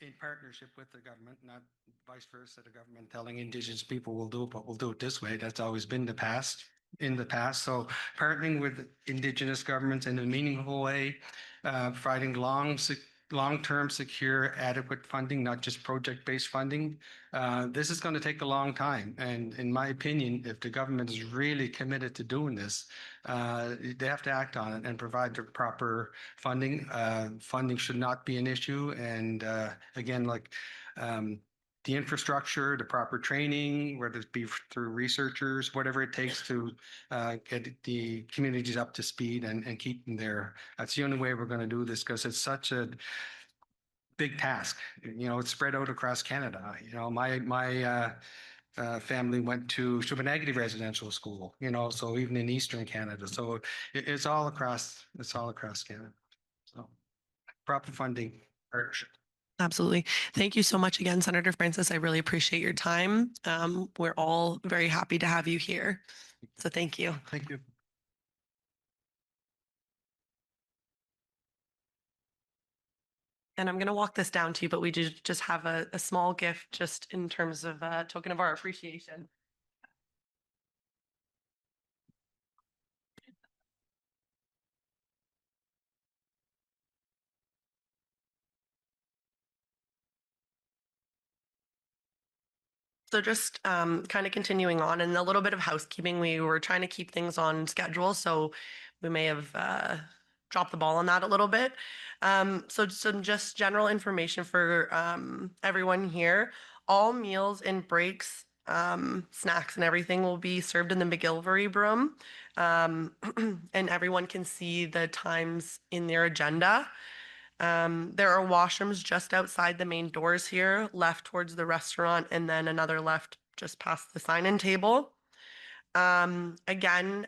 in partnership with the government, not vice versa, the government telling Indigenous people we'll do it, but we'll do it this way. That's always been in the past. So partnering with Indigenous governments in a meaningful way, providing long-term, secure, adequate funding, not just project-based funding. This is going to take a long time. And in my opinion, if the government is really committed to doing this, they have to act on it and provide the proper funding. Funding should not be an issue. And again, like the infrastructure, the proper training, whether it be through researchers, whatever it takes to get the communities up to speed and keep them there. That's the only way we're going to do this, because it's such a big task. You know, it's spread out across Canada. You know, my family went to Shubenacadie Residential School, you know, so even in Eastern Canada. So it's all across Canada. So proper funding, partnership. Absolutely. Thank you so much again, Senator Francis. I really appreciate your time. We're all very happy to have you here. So thank you. Thank you. And I'm going to walk this down to you, but we do just have a small gift just in terms of a token of our appreciation. So just kind of continuing on, and a little bit of housekeeping. We were trying to keep things on schedule, so we may have dropped the ball on that a little bit. So some just general information for everyone here. All meals and breaks, snacks and everything will be served in the McGilvery room. And everyone can see the times in their agenda. There are washrooms just outside the main doors here, left towards the restaurant, and then another left just past the sign-in table. Again,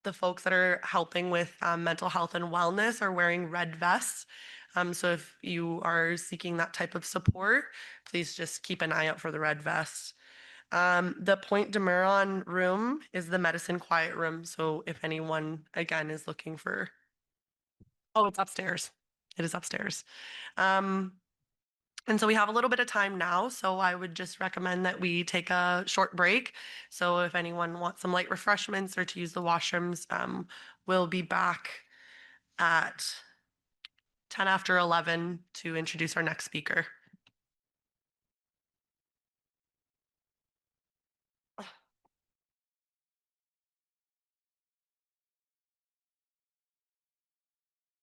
the folks that are helping with mental health and wellness are wearing red vests. So if you are seeking that type of support, please just keep an eye out for the red vests. The Point de Meuron room is the medicine quiet room. So if anyone, again, is looking for, oh, it's upstairs. It is upstairs. And so we have a little bit of time now, so I would just recommend that we take a short break. So if anyone wants some light refreshments or to use the washrooms, we'll be back at 10 after 11 to introduce our next speaker.